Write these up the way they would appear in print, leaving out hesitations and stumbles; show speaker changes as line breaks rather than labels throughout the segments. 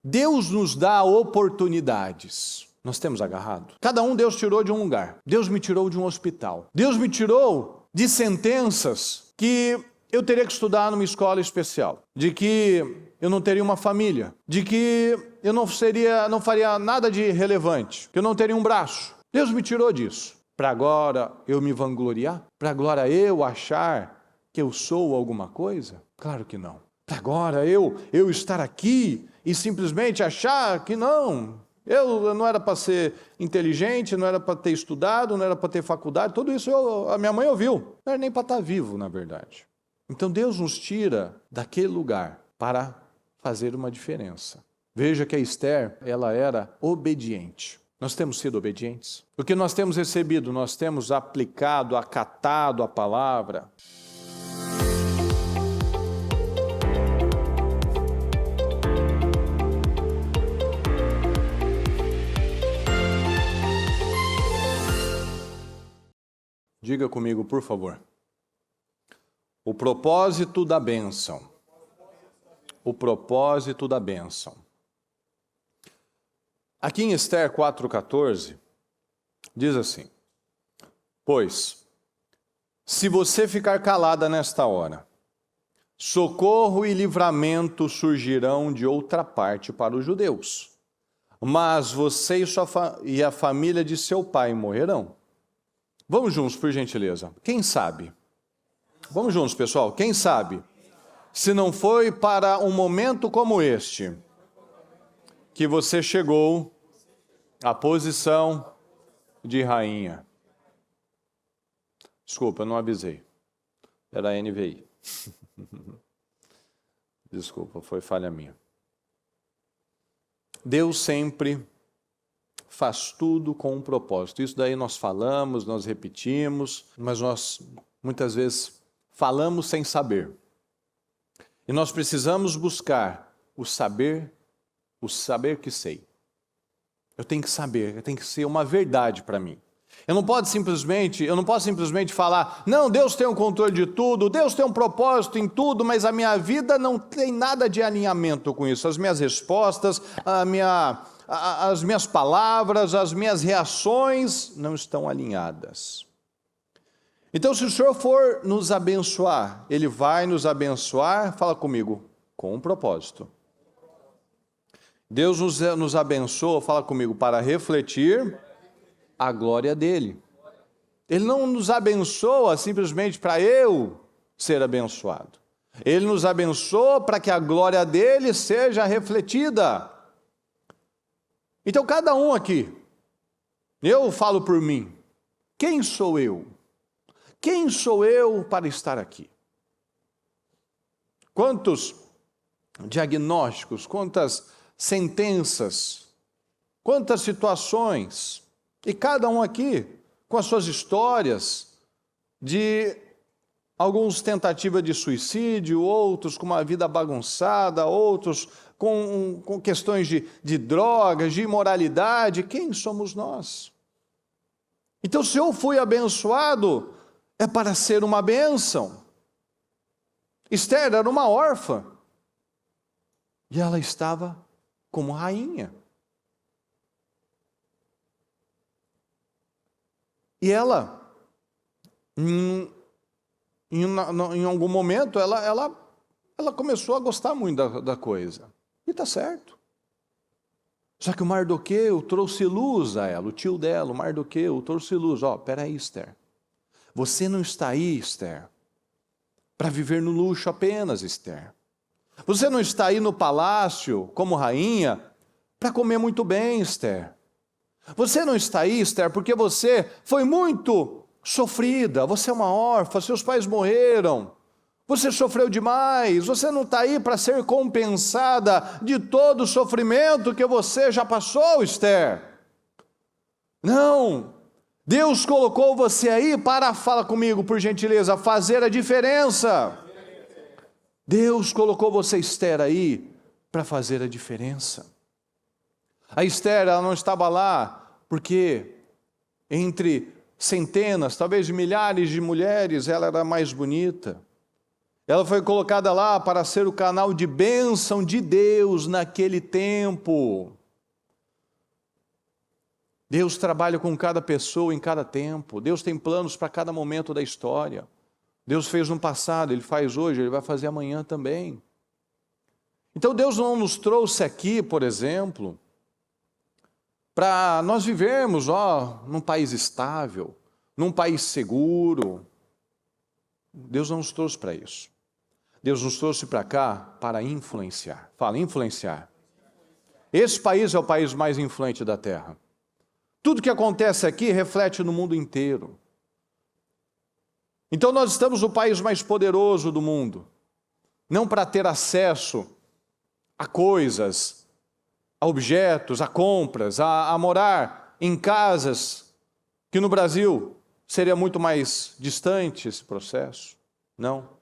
Deus nos dá oportunidades. Nós temos agarrado. Cada um Deus tirou de um lugar. Deus me tirou de um hospital. Deus me tirou de sentenças que eu teria que estudar numa escola especial. De que eu não teria uma família. De que eu não faria nada de relevante. Que eu não teria um braço. Deus me tirou disso. Para agora eu me vangloriar? Para agora eu achar que eu sou alguma coisa? Claro que não. Para agora eu estar aqui e simplesmente achar que não. Eu não era para ser inteligente, não era para ter estudado, não era para ter faculdade. Tudo isso a minha mãe ouviu. Não era nem para estar vivo, na verdade. Então Deus nos tira daquele lugar para fazer uma diferença. Veja que a Esther, ela era obediente. Nós temos sido obedientes. O que nós temos recebido, nós temos aplicado, acatado a palavra. Diga comigo, por favor. O propósito da bênção. O propósito da bênção. Aqui em Esther 4,14, diz assim: pois, se você ficar calada nesta hora, socorro e livramento surgirão de outra parte para os judeus, mas você e a família de seu pai morrerão. Vamos juntos, por gentileza. Quem sabe? Vamos juntos, pessoal. Quem sabe? Se não foi para um momento como este que você chegou à posição de rainha. Desculpa, eu não avisei. Era a NVI. Desculpa, foi falha minha. Deus sempre faz tudo com um propósito. Isso daí nós falamos, nós repetimos, mas nós muitas vezes falamos sem saber. E nós precisamos buscar o saber que sei. Eu tenho que saber, tem que ser uma verdade para mim. Eu não posso simplesmente falar, não, Deus tem o controle de tudo, Deus tem um propósito em tudo, mas a minha vida não tem nada de alinhamento com isso. As minhas respostas, as minhas palavras, as minhas reações não estão alinhadas. Então, se o Senhor for nos abençoar, Ele vai nos abençoar, fala comigo, com um propósito. Deus nos abençoa, fala comigo, para refletir a glória dEle. Ele não nos abençoa simplesmente para eu ser abençoado. Ele nos abençoa para que a glória dEle seja refletida. Então, cada um aqui, eu falo por mim, quem sou eu? Quem sou eu para estar aqui? Quantos diagnósticos, quantas sentenças, quantas situações, e cada um aqui com as suas histórias de alguns tentativas de suicídio, outros com uma vida bagunçada, outros com questões de drogas, de imoralidade. Quem somos nós? Então, se eu fui abençoado, é para ser uma bênção. Esther era uma órfã. E ela estava como rainha. E ela, em algum momento, ela começou a gostar muito da coisa. E está certo. Só que o Mardoqueu trouxe luz a ela, o tio dela, o Mardoqueu, trouxe luz. Peraí, Esther. Você não está aí, Esther, para viver no luxo apenas, Esther. Você não está aí no palácio, como rainha, para comer muito bem, Esther. Você não está aí, Esther, porque você foi muito sofrida. Você é uma órfã, seus pais morreram. Você sofreu demais. Você não está aí para ser compensada de todo o sofrimento que você já passou, Esther. Não. Deus colocou você aí para, fala comigo, por gentileza, fazer a diferença. Deus colocou você, Esther, aí para fazer a diferença. A Esther, ela não estava lá porque entre centenas, talvez milhares de mulheres, ela era mais bonita. Ela foi colocada lá para ser o canal de bênção de Deus naquele tempo. Deus trabalha com cada pessoa em cada tempo. Deus tem planos para cada momento da história. Deus fez no passado, Ele faz hoje, Ele vai fazer amanhã também. Então Deus não nos trouxe aqui, por exemplo, para nós vivermos num país estável, num país seguro. Deus não nos trouxe para isso. Deus nos trouxe para cá para influenciar. Fala, influenciar. Esse país é o país mais influente da terra. Tudo que acontece aqui reflete no mundo inteiro. Então nós estamos no país mais poderoso do mundo. Não para ter acesso a coisas, a objetos, a compras, a morar em casas, que no Brasil seria muito mais distante esse processo. Não.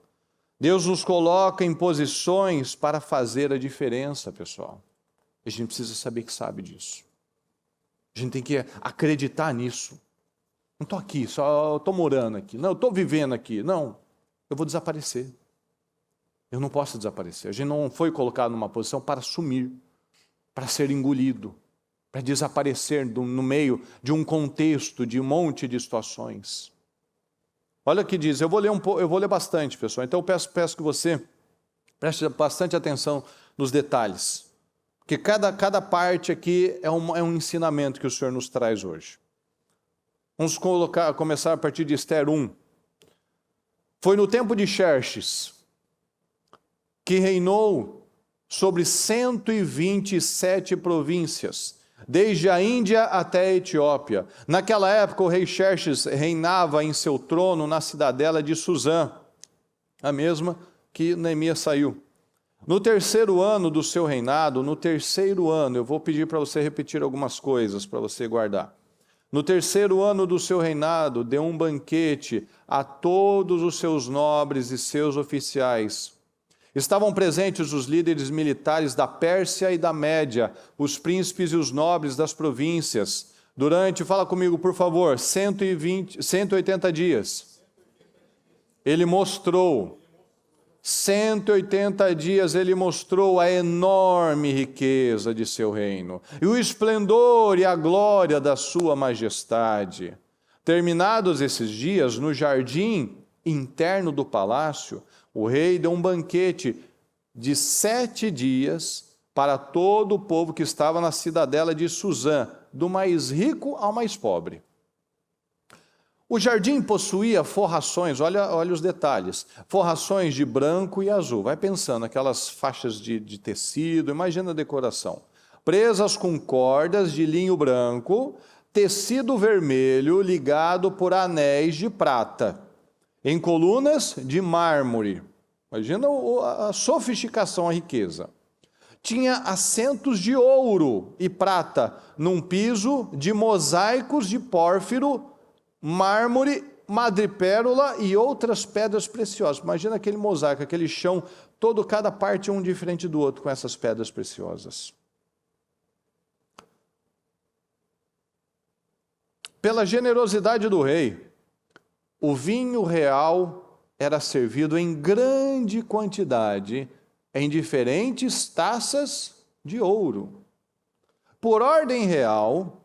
Deus nos coloca em posições para fazer a diferença, pessoal. A gente precisa saber que sabe disso. A gente tem que acreditar nisso. Não estou aqui, só estou morando aqui. Não, estou vivendo aqui. Não, eu vou desaparecer. Eu não posso desaparecer. A gente não foi colocado numa posição para sumir, para ser engolido, para desaparecer no meio de um contexto, de um monte de situações. Olha o que diz, eu vou ler bastante, pessoal. Então eu peço que você preste bastante atenção nos detalhes. Porque cada parte aqui é um ensinamento que o Senhor nos traz hoje. Vamos começar a partir de Esther 1. Foi no tempo de Xerxes, que reinou sobre 127 províncias, desde a Índia até a Etiópia. Naquela época, o rei Xerxes reinava em seu trono na cidadela de Suzã, a mesma que Neemias saiu. No terceiro ano do seu reinado, eu vou pedir para você repetir algumas coisas para você guardar. No terceiro ano do seu reinado, deu um banquete a todos os seus nobres e seus oficiais. Estavam presentes os líderes militares da Pérsia e da Média, os príncipes e os nobres das províncias. Fala comigo por favor, 180 dias. Ele mostrou 180 dias ele mostrou a enorme riqueza de seu reino, e o esplendor e a glória da sua majestade. Terminados esses dias, no jardim interno do palácio, o rei deu um banquete de 7 dias para todo o povo que estava na cidadela de Suzã, do mais rico ao mais pobre. O jardim possuía forrações, olha os detalhes, forrações de branco e azul. Vai pensando, aquelas faixas de tecido, imagina a decoração. Presas com cordas de linho branco, tecido vermelho ligado por anéis de prata, em colunas de mármore. Imagina a sofisticação, a riqueza. Tinha assentos de ouro e prata, num piso de mosaicos de pórfiro, mármore, madrepérola e outras pedras preciosas. Imagina aquele mosaico, aquele chão, cada parte um diferente do outro com essas pedras preciosas. Pela generosidade do rei, o vinho real era servido em grande quantidade em diferentes taças de ouro. Por ordem real,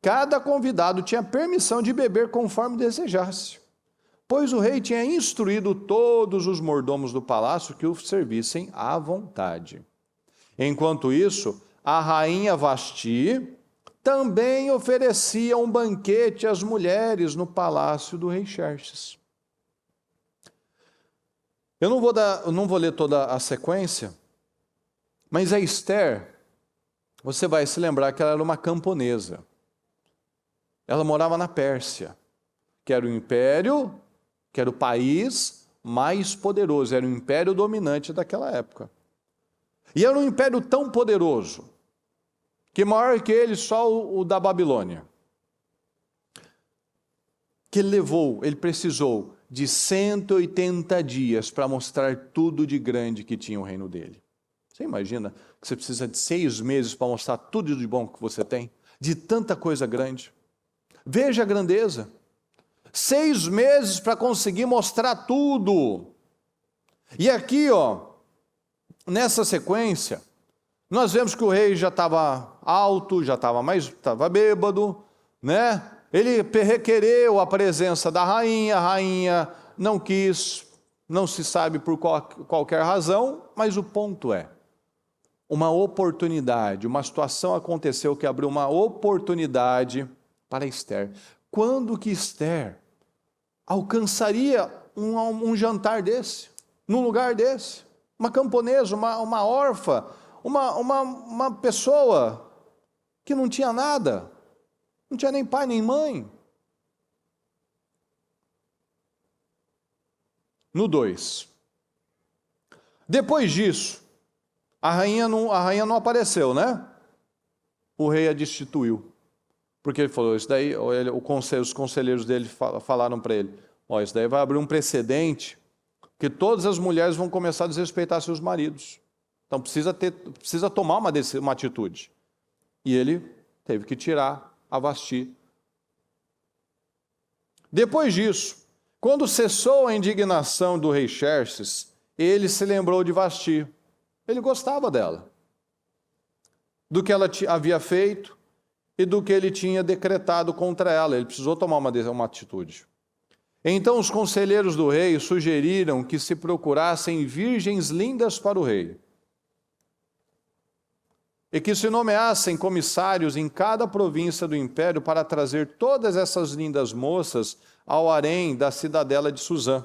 cada convidado tinha permissão de beber conforme desejasse, pois o rei tinha instruído todos os mordomos do palácio que o servissem à vontade. Enquanto isso, a rainha Vasti também oferecia um banquete às mulheres no palácio do rei Xerxes. Eu não vou ler toda a sequência, mas a Esther, você vai se lembrar que ela era uma camponesa. Ela morava na Pérsia, que era o império, que era o país mais poderoso, era o império dominante daquela época. E era um império tão poderoso, que maior que ele só o da Babilônia, que ele precisou de 180 dias para mostrar tudo de grande que tinha o reino dele. Você imagina que você precisa de 6 meses para mostrar tudo de bom que você tem? De tanta coisa grande. Veja a grandeza. 6 meses para conseguir mostrar tudo. E aqui, nessa sequência, nós vemos que o rei já estava alto, estava bêbado, né? Ele requereu a presença da rainha, a rainha não quis, não se sabe por qualquer razão, mas o ponto é, uma oportunidade, uma situação aconteceu que abriu uma oportunidade para Esther. Quando que Esther alcançaria um jantar desse, num lugar desse? Uma camponesa, uma órfã, uma pessoa que não tinha nada, não tinha nem pai nem mãe. No 2. Depois disso, a rainha não apareceu, né? O rei a destituiu. Porque ele falou, isso daí, os conselheiros dele falaram para ele, isso daí vai abrir um precedente que todas as mulheres vão começar a desrespeitar seus maridos. Então precisa tomar uma atitude. E ele teve que tirar a Vasti. Depois disso, quando cessou a indignação do rei Xerxes, ele se lembrou de Vasti. Ele gostava dela, do que ela havia feito e do que ele tinha decretado contra ela. Ele precisou tomar uma atitude. Então os conselheiros do rei sugeriram que se procurassem virgens lindas para o rei e que se nomeassem comissários em cada província do império para trazer todas essas lindas moças ao harém da cidadela de Suzã.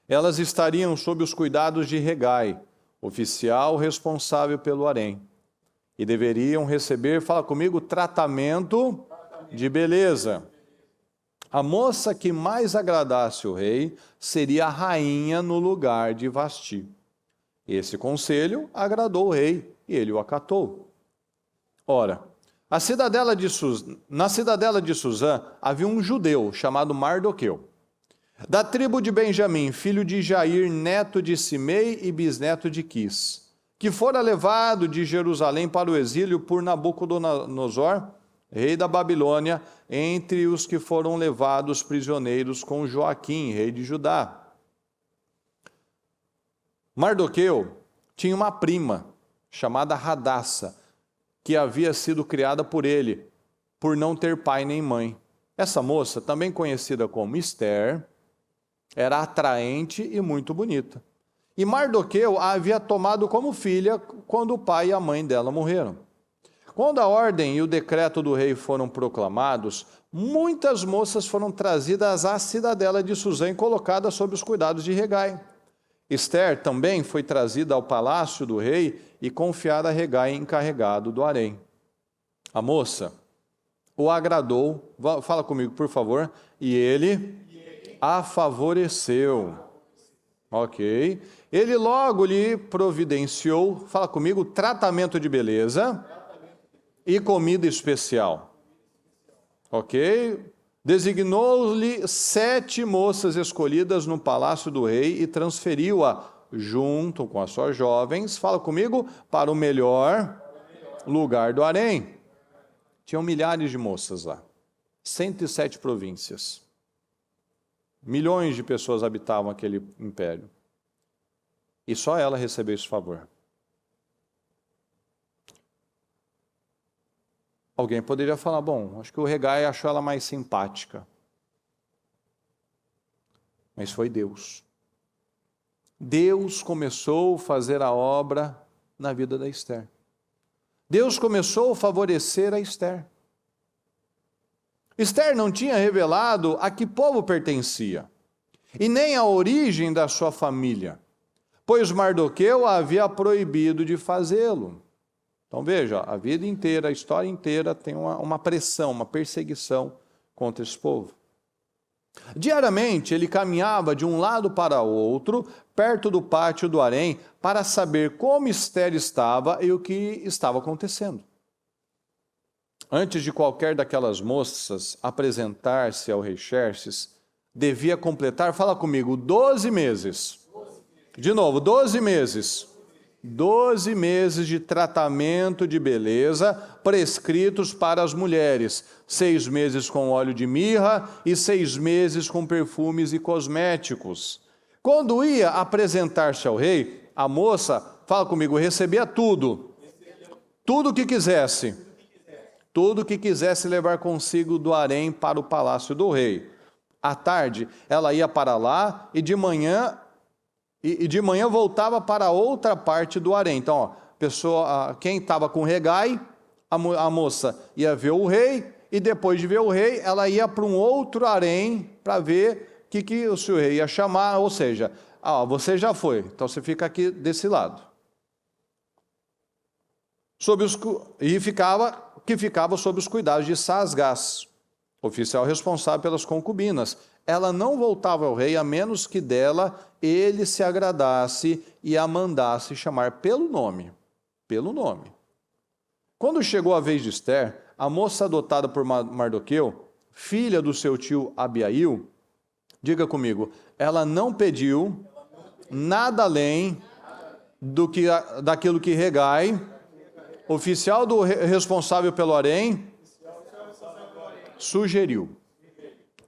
Elas estariam sob os cuidados de Hegai, oficial responsável pelo harém, e deveriam receber, fala comigo, tratamento de beleza. A moça que mais agradasse o rei seria a rainha no lugar de Vasti. Esse conselho agradou o rei e ele o acatou. Ora, na cidadela de Suzã havia um judeu chamado Mardoqueu, da tribo de Benjamim, filho de Jair, neto de Simei e bisneto de Quis, que fora levado de Jerusalém para o exílio por Nabucodonosor, rei da Babilônia, entre os que foram levados prisioneiros com Joaquim, rei de Judá. Mardoqueu tinha uma prima chamada Radassa, que havia sido criada por ele, por não ter pai nem mãe. Essa moça, também conhecida como Esther, era atraente e muito bonita. E Mardoqueu a havia tomado como filha quando o pai e a mãe dela morreram. Quando a ordem e o decreto do rei foram proclamados, muitas moças foram trazidas à cidadela de Suzã e colocadas sob os cuidados de Hegai. Esther também foi trazida ao palácio do rei e confiada a Hegai, encarregado do harém. A moça o agradou, fala comigo por favor, e ele a favoreceu. Ok. Ele logo lhe providenciou, fala comigo, tratamento de beleza e comida especial. Ok? Designou-lhe 7 moças escolhidas no palácio do rei e transferiu-a, junto com as suas jovens, fala comigo, para o melhor lugar do harém. Tinham milhares de moças lá, 107 províncias. Milhões de pessoas habitavam aquele império. E só ela recebeu esse favor. Alguém poderia falar, bom, acho que o Hegai achou ela mais simpática. Mas foi Deus. Deus começou a fazer a obra na vida da Esther. Deus começou a favorecer a Esther. Esther não tinha revelado a que povo pertencia, e nem a origem da sua família, pois Mardoqueu a havia proibido de fazê-lo. Então veja, a vida inteira, a história inteira tem uma pressão, uma perseguição contra esse povo. Diariamente ele caminhava de um lado para o outro, perto do pátio do harém, para saber como Esther estava e o que estava acontecendo. Antes de qualquer daquelas moças apresentar-se ao rei Xerxes, devia completar, fala comigo, 12 meses. De novo, 12 meses. 12 meses de tratamento de beleza prescritos para as mulheres. 6 meses com óleo de mirra e 6 meses com perfumes e cosméticos. Quando ia apresentar-se ao rei, a moça, fala comigo, recebia tudo. Tudo que quisesse. Tudo que quisesse levar consigo do harém para o palácio do rei. À tarde, ela ia para lá e de manhã voltava para outra parte do harém. Então, quem estava com regai, a moça ia ver o rei, e depois de ver o rei, ela ia para um outro harém para ver que o seu rei ia chamar, ou seja, você já foi, então você fica aqui desse lado. Ficava sob os cuidados de Saasgás, oficial responsável pelas concubinas. Ela não voltava ao rei a menos que dela ele se agradasse e a mandasse chamar pelo nome. Pelo nome. Quando chegou a vez de Ester, a moça adotada por Mardoqueu, filha do seu tio Abiail, diga comigo, ela não pediu nada além daquilo que Regai, oficial responsável pelo harém, sugeriu.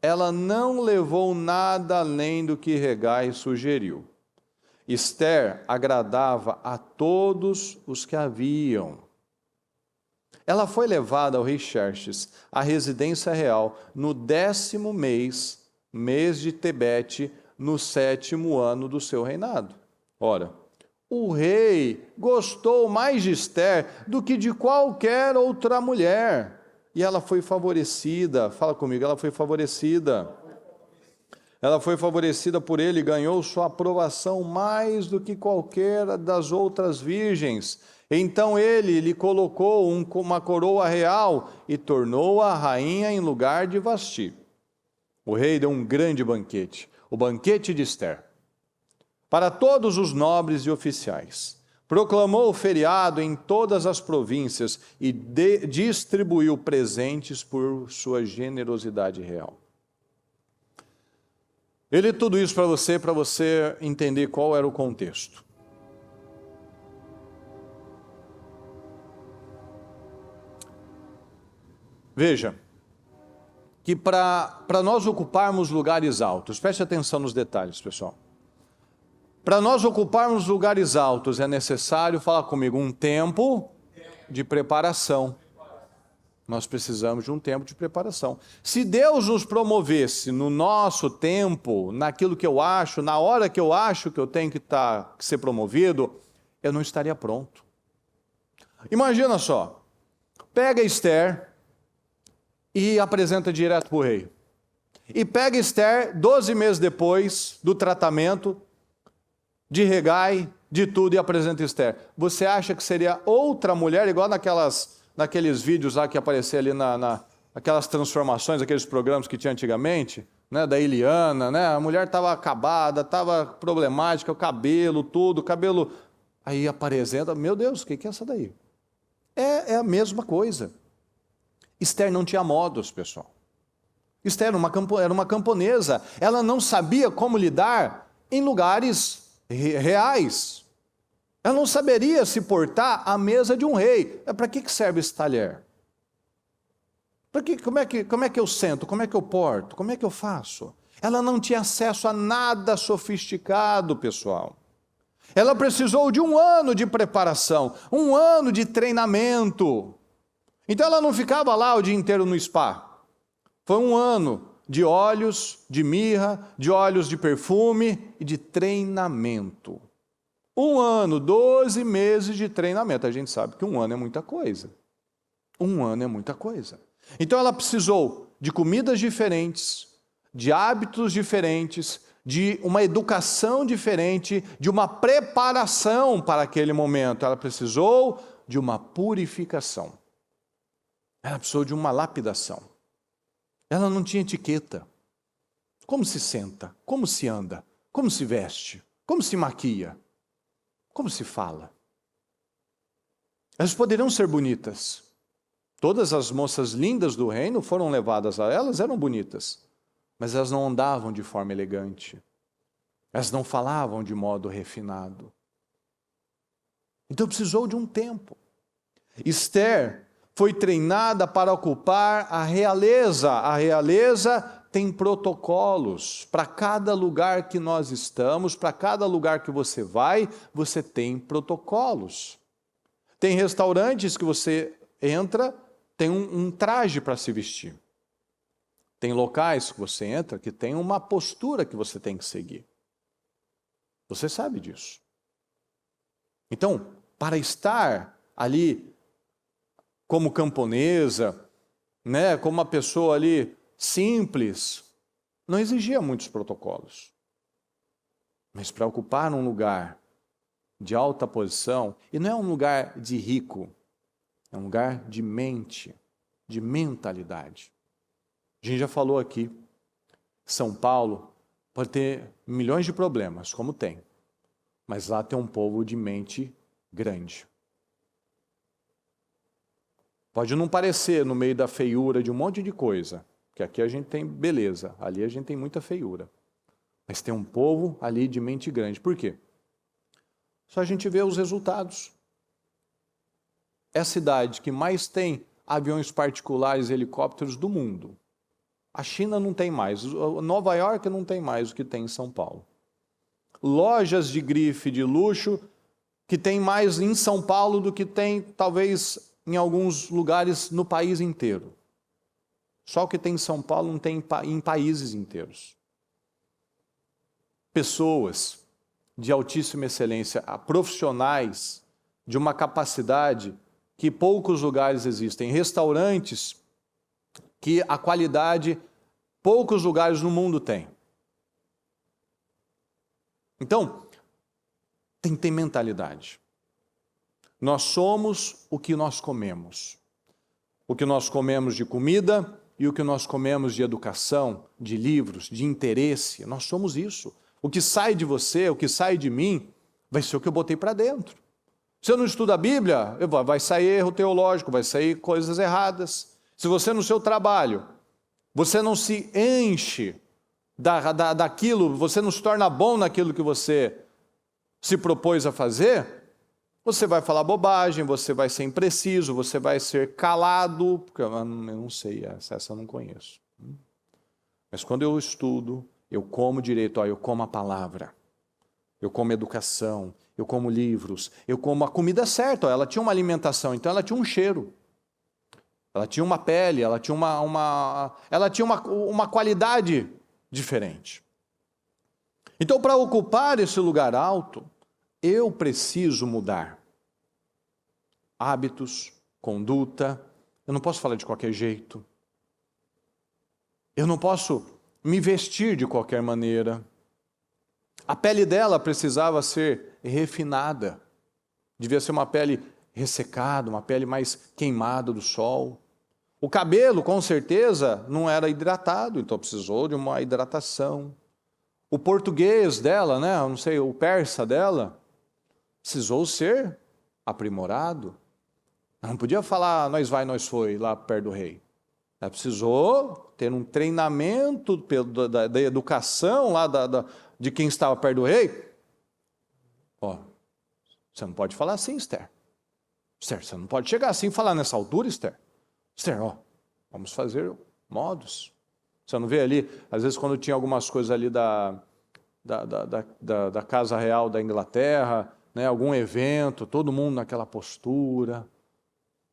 Ela não levou nada além do que Regai sugeriu. Ester agradava a todos os que haviam. Ela foi levada ao rei Xerxes, à residência real, no 10º mês de Tebete, no 7º ano do seu reinado. Ora, o rei gostou mais de Ester do que de qualquer outra mulher. E ela foi favorecida, fala comigo, ela foi favorecida. Ela foi favorecida por ele e ganhou sua aprovação mais do que qualquer das outras virgens. Então ele lhe colocou uma coroa real e tornou-a rainha em lugar de Vasti. O rei deu um grande banquete, o banquete de Ester, para todos os nobres e oficiais. Proclamou o feriado em todas as províncias e distribuiu presentes por sua generosidade real. Eu li tudo isso para você entender qual era o contexto. Veja, que para nós ocuparmos lugares altos, preste atenção nos detalhes, pessoal. Para nós ocuparmos lugares altos é necessário, fala comigo, um tempo de preparação. Nós precisamos de um tempo de preparação. Se Deus nos promovesse no nosso tempo, naquilo que eu acho, na hora que eu acho que eu tenho que ser promovido, eu não estaria pronto. Imagina só, pega Ester e apresenta direto para o rei. E pega Ester 12 meses depois do tratamento, de Regai, de tudo, e apresenta Ester. Você acha que seria outra mulher, igual naqueles vídeos lá que apareciam ali aquelas transformações, aqueles programas que tinha antigamente, né, da Eliana, né? A mulher estava acabada, estava problemática, o cabelo, aí apresenta, meu Deus, o que é essa daí? É a mesma coisa. Ester não tinha modos, pessoal. Ester era uma camponesa, ela não sabia como lidar em lugares reais. Ela não saberia se portar à mesa de um rei. Para que serve esse talher? Como é que eu sento? Como é que eu porto? Como é que eu faço? Ela não tinha acesso a nada sofisticado, pessoal. Ela precisou de 1 ano de preparação, 1 ano de treinamento. Então ela não ficava lá o dia inteiro no spa. Foi 1 ano de óleos, de mirra, de óleos de perfume e de treinamento. 1 ano, 12 meses de treinamento. A gente sabe que 1 ano é muita coisa. 1 ano é muita coisa. Então ela precisou de comidas diferentes, de hábitos diferentes, de uma educação diferente, de uma preparação para aquele momento. Ela precisou de uma purificação. Ela precisou de uma lapidação. Ela não tinha etiqueta. Como se senta? Como se anda? Como se veste? Como se maquia? Como se fala? Elas poderiam ser bonitas. Todas as moças lindas do reino foram levadas a elas, eram bonitas. Mas elas não andavam de forma elegante. Elas não falavam de modo refinado. Então precisou de um tempo. Ester foi treinada para ocupar a realeza tem protocolos. Para cada lugar que nós estamos, para cada lugar que você vai, você tem protocolos. Tem restaurantes que você entra, tem um traje para se vestir. Tem locais que você entra que tem uma postura que você tem que seguir. Você sabe disso. Então, para estar ali como camponesa, né, como uma pessoa ali simples, não exigia muitos protocolos. Mas para ocupar um lugar de alta posição, e não é um lugar de rico, é um lugar de mente, de mentalidade. A gente já falou aqui, São Paulo pode ter milhões de problemas, como tem, mas lá tem um povo de mente grande. Pode não parecer no meio da feiura de um monte de coisa, porque aqui a gente tem beleza, ali a gente tem muita feiura. Mas tem um povo ali de mente grande. Por quê? Só a gente vê os resultados. É a cidade que mais tem aviões particulares e helicópteros do mundo. A China não tem mais, Nova York não tem mais o que tem em São Paulo. Lojas de grife de luxo que tem mais em São Paulo do que tem, talvez, em alguns lugares no país inteiro. Só o que tem em São Paulo não tem em países inteiros. Pessoas de altíssima excelência, profissionais de uma capacidade que poucos lugares existem. Restaurantes que a qualidade poucos lugares no mundo têm. Então, tem que ter mentalidade. Nós somos o que nós comemos. O que nós comemos de comida e o que nós comemos de educação, de livros, de interesse. Nós somos isso. O que sai de você, o que sai de mim, vai ser o que eu botei para dentro. Se eu não estudo a Bíblia, vai sair erro teológico, vai sair coisas erradas. Se você no seu trabalho, você não se enche daquilo, você não se torna bom naquilo que você se propôs a fazer, você vai falar bobagem, você vai ser impreciso, você vai ser calado, porque eu não sei, essa eu não conheço. Mas quando eu estudo, eu como direito, eu como a palavra, eu como educação, eu como livros, eu como a comida certa, ela tinha uma alimentação, então ela tinha um cheiro. Ela tinha uma pele, ela tinha uma qualidade diferente. Então, para ocupar esse lugar alto, eu preciso mudar hábitos, conduta. Eu não posso falar de qualquer jeito. Eu não posso me vestir de qualquer maneira. A pele dela precisava ser refinada. Devia ser uma pele ressecada, uma pele mais queimada do sol. O cabelo, com certeza, não era hidratado, então precisou de uma hidratação. O português dela, né, não sei, o persa dela, precisou ser aprimorado. Ela não podia falar, nós vai, nós foi, lá perto do rei. Ela precisou ter um treinamento da educação lá de quem estava perto do rei. Ó, você não pode falar assim, Esther. Esther, você não pode chegar assim e falar nessa altura, Esther. Esther, ó, vamos fazer modos. Você não vê ali, às vezes quando tinha algumas coisas ali da Casa Real da Inglaterra, né, algum evento, todo mundo naquela postura,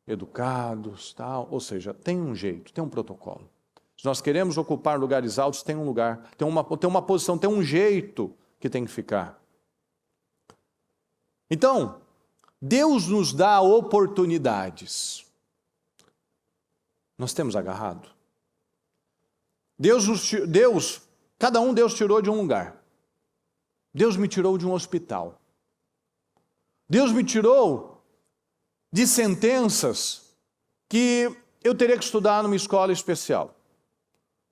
educados, tal. Ou seja, tem um jeito, tem um protocolo. Se nós queremos ocupar lugares altos, tem um lugar, tem uma posição, tem um jeito que tem que ficar. Então, Deus nos dá oportunidades. Nós temos agarrado? Cada um Deus tirou de um lugar. Deus me tirou de um hospital. Deus me tirou de sentenças que eu teria que estudar numa escola especial.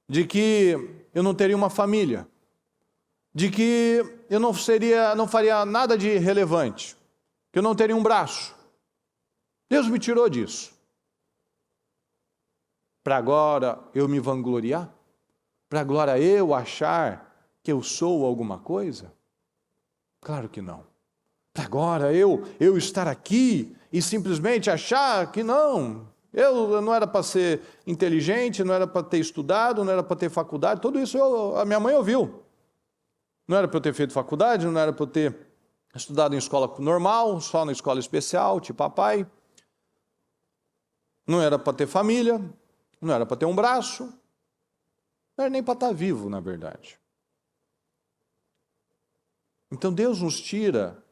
De que eu não teria uma família. De que eu não faria nada de relevante. Que eu não teria um braço. Deus me tirou disso. Para agora eu me vangloriar? Para agora eu achar que eu sou alguma coisa? Claro que não. Para agora eu estar aqui e simplesmente achar que não. Eu não era para ser inteligente, não era para ter estudado, não era para ter faculdade, tudo isso a minha mãe ouviu. Não era para eu ter feito faculdade, não era para eu ter estudado em escola normal, só na escola especial, tipo papai. Não era para ter família, não era para ter um braço, não era nem para estar vivo, na verdade. Então Deus nos tira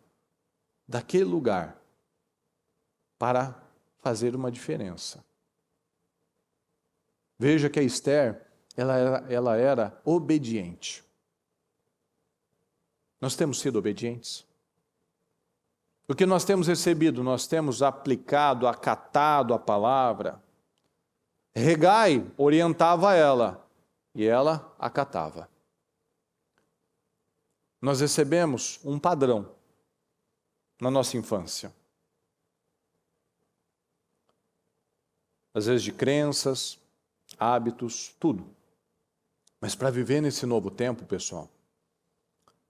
daquele lugar para fazer uma diferença. Veja que a Esther, ela era obediente. Nós temos sido obedientes? O que nós temos recebido, nós temos aplicado, acatado a palavra. Hegai orientava ela e ela acatava. Nós recebemos um padrão na nossa infância. Às vezes de crenças, hábitos, tudo. Mas para viver nesse novo tempo, pessoal,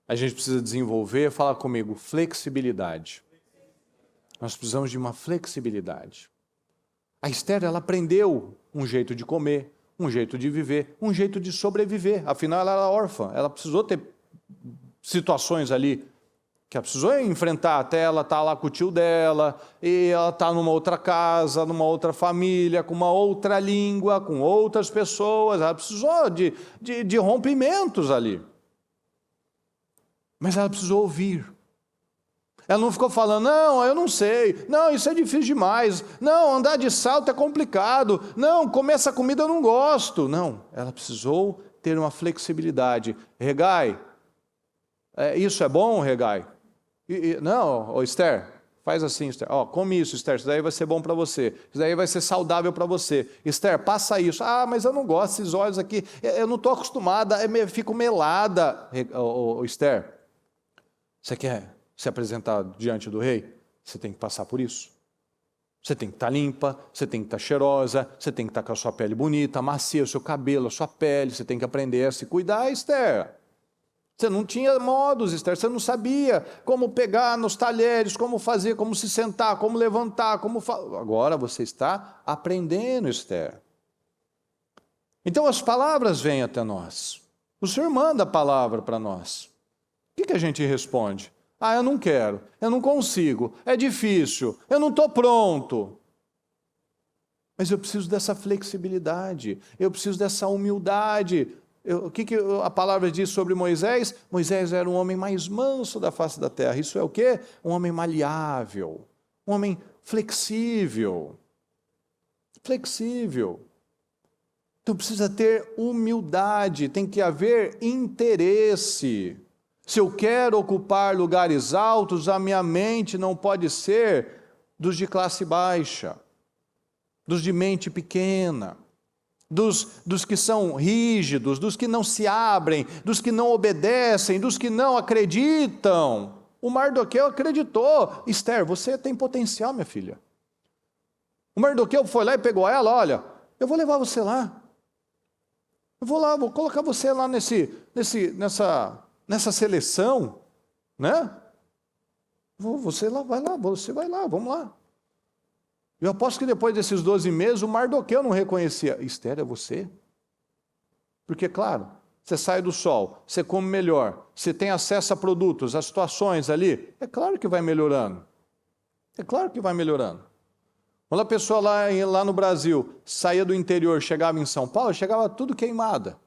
a gente precisa desenvolver, fala comigo, flexibilidade. Nós precisamos de uma flexibilidade. A Esther, ela aprendeu um jeito de comer, um jeito de viver, um jeito de sobreviver. Afinal, ela era órfã, ela precisou ter situações ali que ela precisou enfrentar, até ela estar lá com o tio dela, e ela está numa outra casa, numa outra família, com uma outra língua, com outras pessoas, ela precisou de rompimentos ali. Mas ela precisou ouvir. Ela não ficou falando, não, eu não sei, não, isso é difícil demais, não, andar de salto é complicado, não, comer essa comida eu não gosto. Não, ela precisou ter uma flexibilidade. Hegai, isso é bom, Hegai? Não, Esther, faz assim, Esther. Come isso, Esther, isso daí vai ser bom para você. Isso daí vai ser saudável para você. Esther, passa isso. Mas eu não gosto desses olhos aqui. Eu não estou acostumada, eu fico melada. Esther, você quer se apresentar diante do rei? Você tem que passar por isso. Você tem que estar limpa, você tem que estar cheirosa, você tem que estar com a sua pele bonita, macia, o seu cabelo, a sua pele. Você tem que aprender a se cuidar, Esther. Você não tinha modos, Esther, você não sabia como pegar nos talheres, como fazer, como se sentar, como levantar, Agora você está aprendendo, Esther. Então as palavras vêm até nós. O Senhor manda a palavra para nós. O que a gente responde? Eu não quero, eu não consigo, é difícil, eu não estou pronto. Mas eu preciso dessa flexibilidade, eu preciso dessa humildade. O que a palavra diz sobre Moisés? Moisés era um homem mais manso da face da terra. Isso é o quê? Um homem maleável, um homem flexível. Flexível. Então precisa ter humildade, tem que haver interesse. Se eu quero ocupar lugares altos, a minha mente não pode ser dos de classe baixa, dos de mente pequena. Dos que são rígidos, dos que não se abrem, dos que não obedecem, dos que não acreditam. O Mardoqueu acreditou. Esther, você tem potencial, minha filha. O Mardoqueu foi lá e pegou ela, olha, eu vou levar você lá. Eu vou lá, vou colocar você lá nessa seleção, né? Você vai lá, vamos lá. Eu aposto que depois desses 12 meses, o Mardoqueu não reconhecia. Esther, é você? Porque, claro, você sai do sol, você come melhor, você tem acesso a produtos, a situações ali. É claro que vai melhorando. É claro que vai melhorando. Quando a pessoa lá no Brasil saía do interior, chegava em São Paulo, chegava tudo queimada.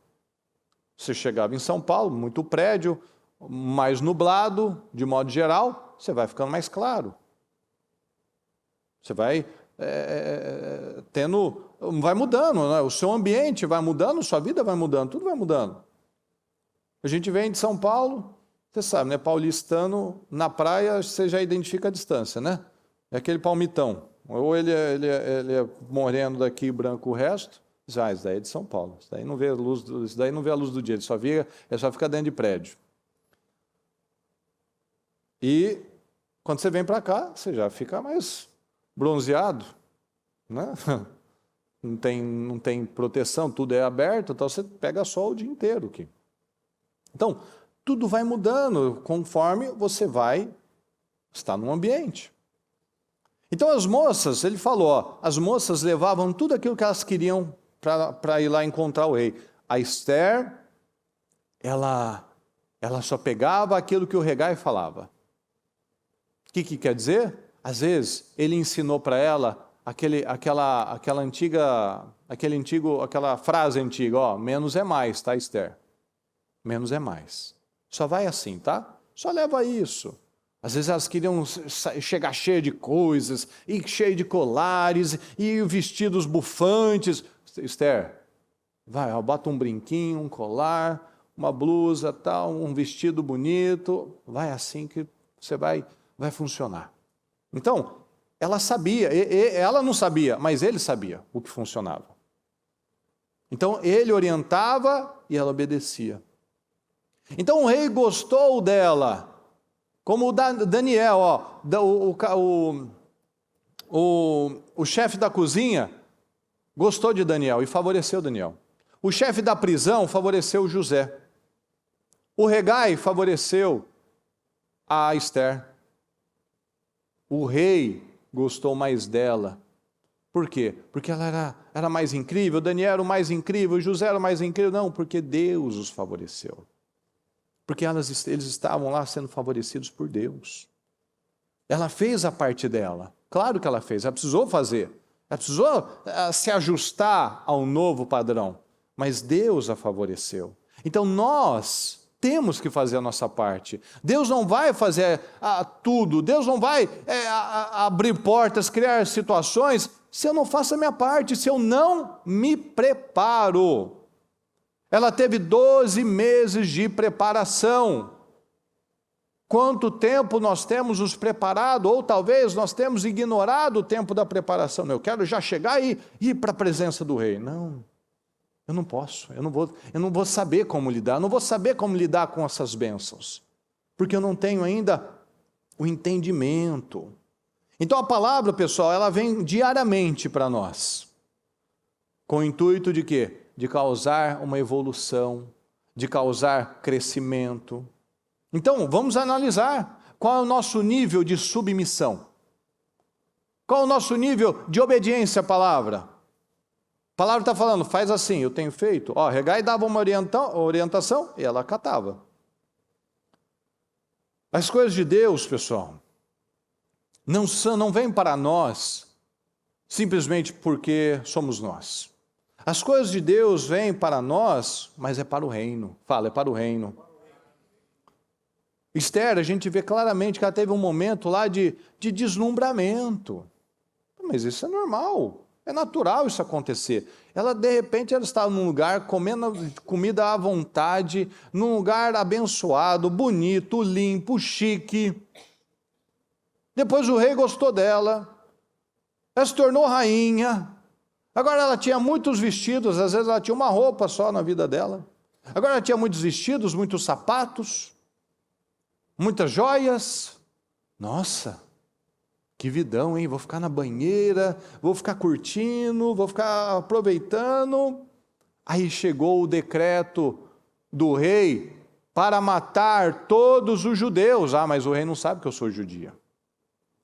Você chegava em São Paulo, muito prédio, mais nublado, de modo geral, você vai ficando mais claro. Você vai vai mudando, né? O seu ambiente vai mudando, sua vida vai mudando, tudo vai mudando. A gente vem de São Paulo, você sabe, né? Paulistano, na praia, você já identifica a distância, né? É aquele palmitão. Ou ele é moreno daqui e branco o resto, isso daí é de São Paulo. Isso daí não vê a luz do dia, ele só fica dentro de prédio. E quando você vem para cá, você já fica mais bronzeado, né? Não tem proteção, tudo é aberto, então você pega sol o dia inteiro aqui. Então, tudo vai mudando conforme você vai estar num ambiente. Então as moças, ele falou, ó, as moças levavam tudo aquilo que elas queriam para ir lá encontrar o rei. A Esther, ela só pegava aquilo que o Hegai falava. O que quer dizer? Às vezes, ele ensinou para ela aquela frase antiga, ó, menos é mais, tá, Esther? Menos é mais. Só vai assim, tá? Só leva isso. Às vezes elas queriam chegar cheia de coisas, e cheia de colares, e vestidos bufantes. Esther, vai, ó, bota um brinquinho, um colar, uma blusa, tal, um vestido bonito. Vai assim que você vai funcionar. Então, ela sabia, ela não sabia, mas ele sabia o que funcionava. Então, ele orientava e ela obedecia. Então, o rei gostou dela. Como o Daniel, ó, o chefe da cozinha gostou de Daniel e favoreceu Daniel. O chefe da prisão favoreceu José. O Hegai favoreceu a Esther. O rei gostou mais dela. Por quê? Porque ela era mais incrível, Daniel era o mais incrível, José era o mais incrível. Não, porque Deus os favoreceu. Porque eles estavam lá sendo favorecidos por Deus. Ela fez a parte dela. Claro que ela fez, ela precisou fazer. Ela precisou se ajustar ao novo padrão. Mas Deus a favoreceu. Então nós temos que fazer a nossa parte. Deus não vai fazer tudo. Deus não vai abrir portas, criar situações, se eu não faço a minha parte, se eu não me preparo. Ela teve 12 meses de preparação. Quanto tempo nós temos nos preparado, ou talvez nós temos ignorado o tempo da preparação. Eu quero já chegar e ir para a presença do rei. Não, eu não posso, eu não vou saber como lidar, eu não vou saber como lidar com essas bênçãos, porque eu não tenho ainda o entendimento. Então a palavra, pessoal, ela vem diariamente para nós, com o intuito de quê? De causar uma evolução, de causar crescimento. Então, vamos analisar qual é o nosso nível de submissão. Qual é o nosso nível de obediência à palavra? A palavra está falando, faz assim, eu tenho feito. Ó, Hegai dava uma orientação e ela acatava. As coisas de Deus, pessoal, não vêm para nós simplesmente porque somos nós. As coisas de Deus vêm para nós, mas é para o reino. Fala, é para o reino. Esther, a gente vê claramente que ela teve um momento lá de deslumbramento. Mas isso é normal, é natural isso acontecer. Ela, de repente, ela estava num lugar comendo comida à vontade, num lugar abençoado, bonito, limpo, chique. Depois o rei gostou dela, ela se tornou rainha. Agora ela tinha muitos vestidos, às vezes ela tinha uma roupa só na vida dela. Agora ela tinha muitos vestidos, muitos sapatos, muitas joias. Nossa, que vidão, hein? Vou ficar na banheira, vou ficar curtindo, vou ficar aproveitando. Aí chegou o decreto do rei para matar todos os judeus. Ah, mas o rei não sabe que eu sou judia.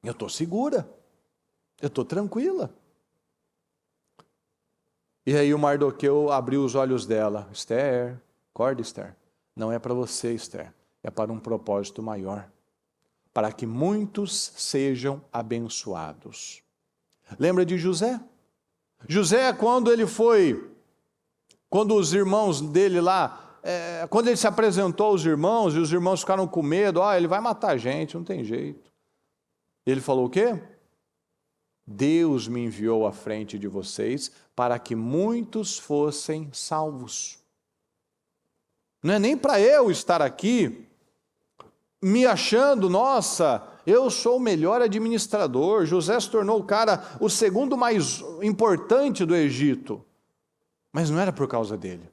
Eu estou segura, eu estou tranquila. E aí o Mardoqueu abriu os olhos dela. Esther, acorda, Esther. Não é para você, Esther. É para um propósito maior. Para que muitos sejam abençoados. Lembra de José? José, quando os irmãos dele lá, quando ele se apresentou aos irmãos, e os irmãos ficaram com medo, ele vai matar a gente, não tem jeito. Ele falou o quê? Deus me enviou à frente de vocês para que muitos fossem salvos. Não é nem para eu estar aqui me achando, nossa, eu sou o melhor administrador. José se tornou o segundo mais importante do Egito. Mas não era por causa dele.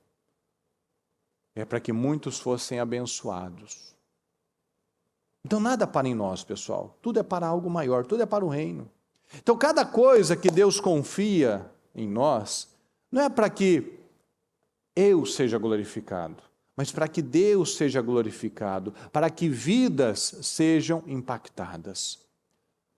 É para que muitos fossem abençoados. Então nada para em nós, pessoal. Tudo é para algo maior, tudo é para o reino. Então cada coisa que Deus confia em nós, não é para que eu seja glorificado, mas para que Deus seja glorificado, para que vidas sejam impactadas.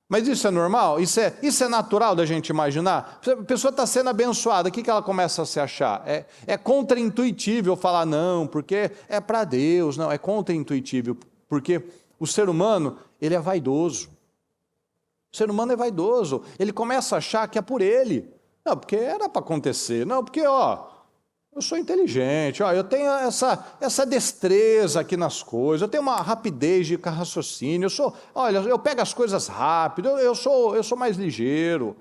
Mas isso é normal? Isso é natural da gente imaginar? A pessoa está sendo abençoada, o que ela começa a se achar? É contraintuitivo eu falar não, porque é para Deus. Não, é contraintuitivo, porque o ser humano, ele é vaidoso. O ser humano é vaidoso. Ele começa a achar que é por ele. Não, porque era para acontecer. Não, porque, eu sou inteligente, eu tenho essa destreza aqui nas coisas, eu tenho uma rapidez de raciocínio, eu pego as coisas rápido, eu sou mais ligeiro,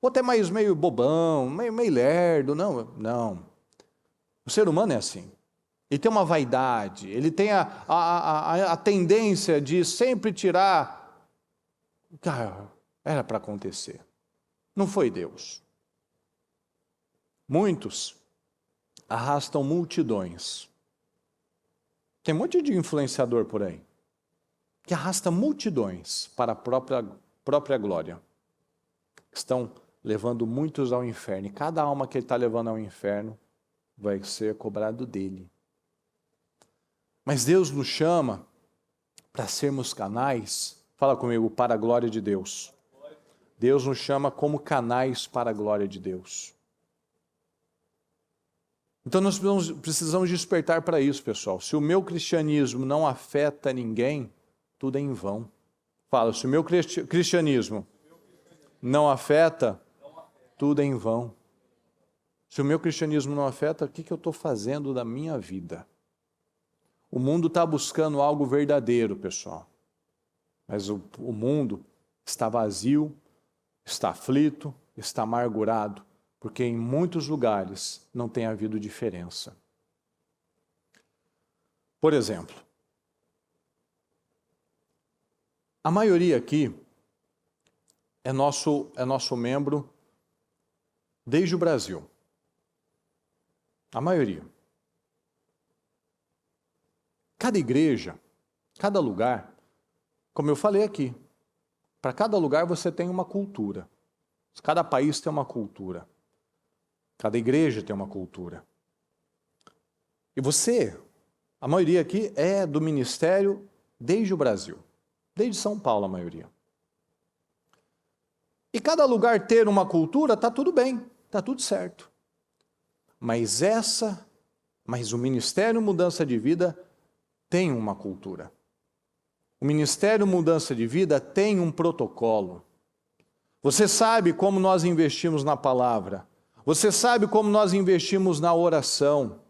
ou até mais meio bobão, meio lerdo. Não. O ser humano é assim. Ele tem uma vaidade, ele tem a tendência de sempre tirar. Cara, era para acontecer. Não foi Deus. Muitos arrastam multidões. Tem um monte de influenciador por aí que arrasta multidões para a própria glória. Estão levando muitos ao inferno. E cada alma que ele está levando ao inferno vai ser cobrado dele. Mas Deus nos chama para sermos canais, fala comigo, para a glória de Deus. Deus nos chama como canais para a glória de Deus. Então nós precisamos despertar para isso, pessoal. Se o meu cristianismo não afeta ninguém, tudo é em vão. Fala, se o meu cristianismo não afeta, tudo é em vão. Se o meu cristianismo não afeta, o que eu estou fazendo da minha vida? O mundo está buscando algo verdadeiro, pessoal. Mas o mundo está vazio, está aflito, está amargurado, porque em muitos lugares não tem havido diferença. Por exemplo, a maioria aqui é nosso membro desde o Brasil. A maioria. Cada igreja, cada lugar, como eu falei aqui, para cada lugar você tem uma cultura. Cada país tem uma cultura. Cada igreja tem uma cultura. E você, a maioria aqui é do ministério desde o Brasil. Desde São Paulo, a maioria. E cada lugar ter uma cultura, está tudo bem, está tudo certo. Mas o Ministério Mudança de Vida tem uma cultura. O Ministério Mudança de Vida tem um protocolo. Você sabe como nós investimos na palavra. Você sabe como nós investimos na oração.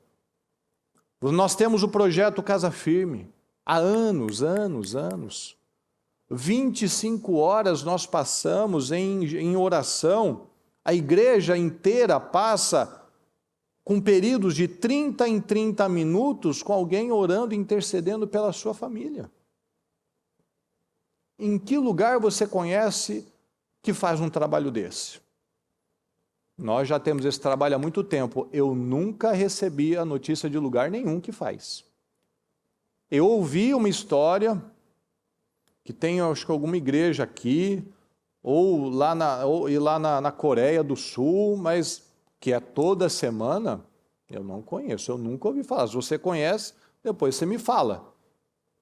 Nós temos o projeto Casa Firme. Há anos. 25 horas nós passamos em oração. A igreja inteira passa com períodos de 30 em 30 minutos com alguém orando e intercedendo pela sua família. Em que lugar você conhece que faz um trabalho desse? Nós já temos esse trabalho há muito tempo. Eu nunca recebi a notícia de lugar nenhum que faz. Eu ouvi uma história que tem, acho que alguma igreja aqui, ou lá na Coreia do Sul, mas que é toda semana, eu não conheço, eu nunca ouvi falar. Se você conhece, depois você me fala.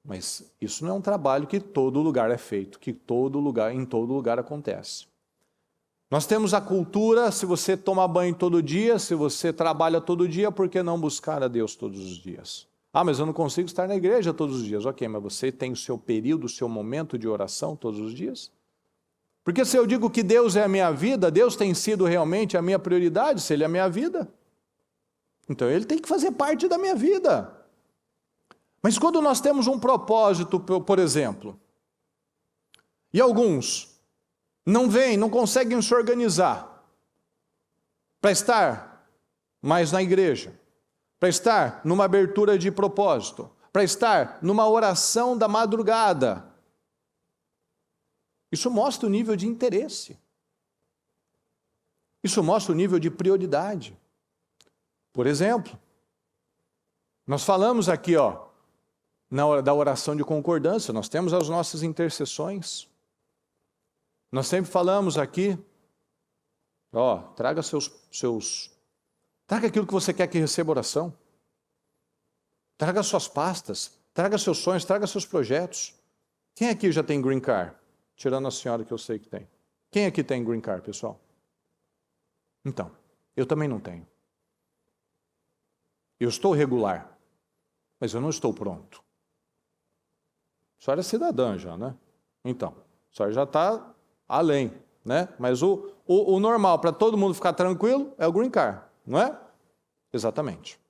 Mas isso não é um trabalho que todo lugar é feito, que em todo lugar acontece. Nós temos a cultura, se você toma banho todo dia, se você trabalha todo dia, por que não buscar a Deus todos os dias? Ah, mas eu não consigo estar na igreja todos os dias. Ok, mas você tem o seu período, o seu momento de oração todos os dias? Porque se eu digo que Deus é a minha vida, Deus tem sido realmente a minha prioridade, se Ele é a minha vida. Então Ele tem que fazer parte da minha vida. Mas quando nós temos um propósito, por exemplo, e alguns não conseguem se organizar para estar mais na igreja, para estar numa abertura de propósito, para estar numa oração da madrugada. Isso mostra o nível de interesse. Isso mostra o nível de prioridade. Por exemplo, nós falamos aqui, da oração de concordância, nós temos as nossas intercessões. Nós sempre falamos aqui, traga traga aquilo que você quer que receba oração. Traga suas pastas, traga seus sonhos, traga seus projetos. Quem aqui já tem green card? Tirando a senhora que eu sei que tem. Quem aqui tem green card, pessoal? Então, eu também não tenho. Eu estou regular, mas eu não estou pronto. A senhora é cidadã já, né? Então, a senhora já está além, né? Mas o normal, para todo mundo ficar tranquilo, é o green card, não é? Exatamente.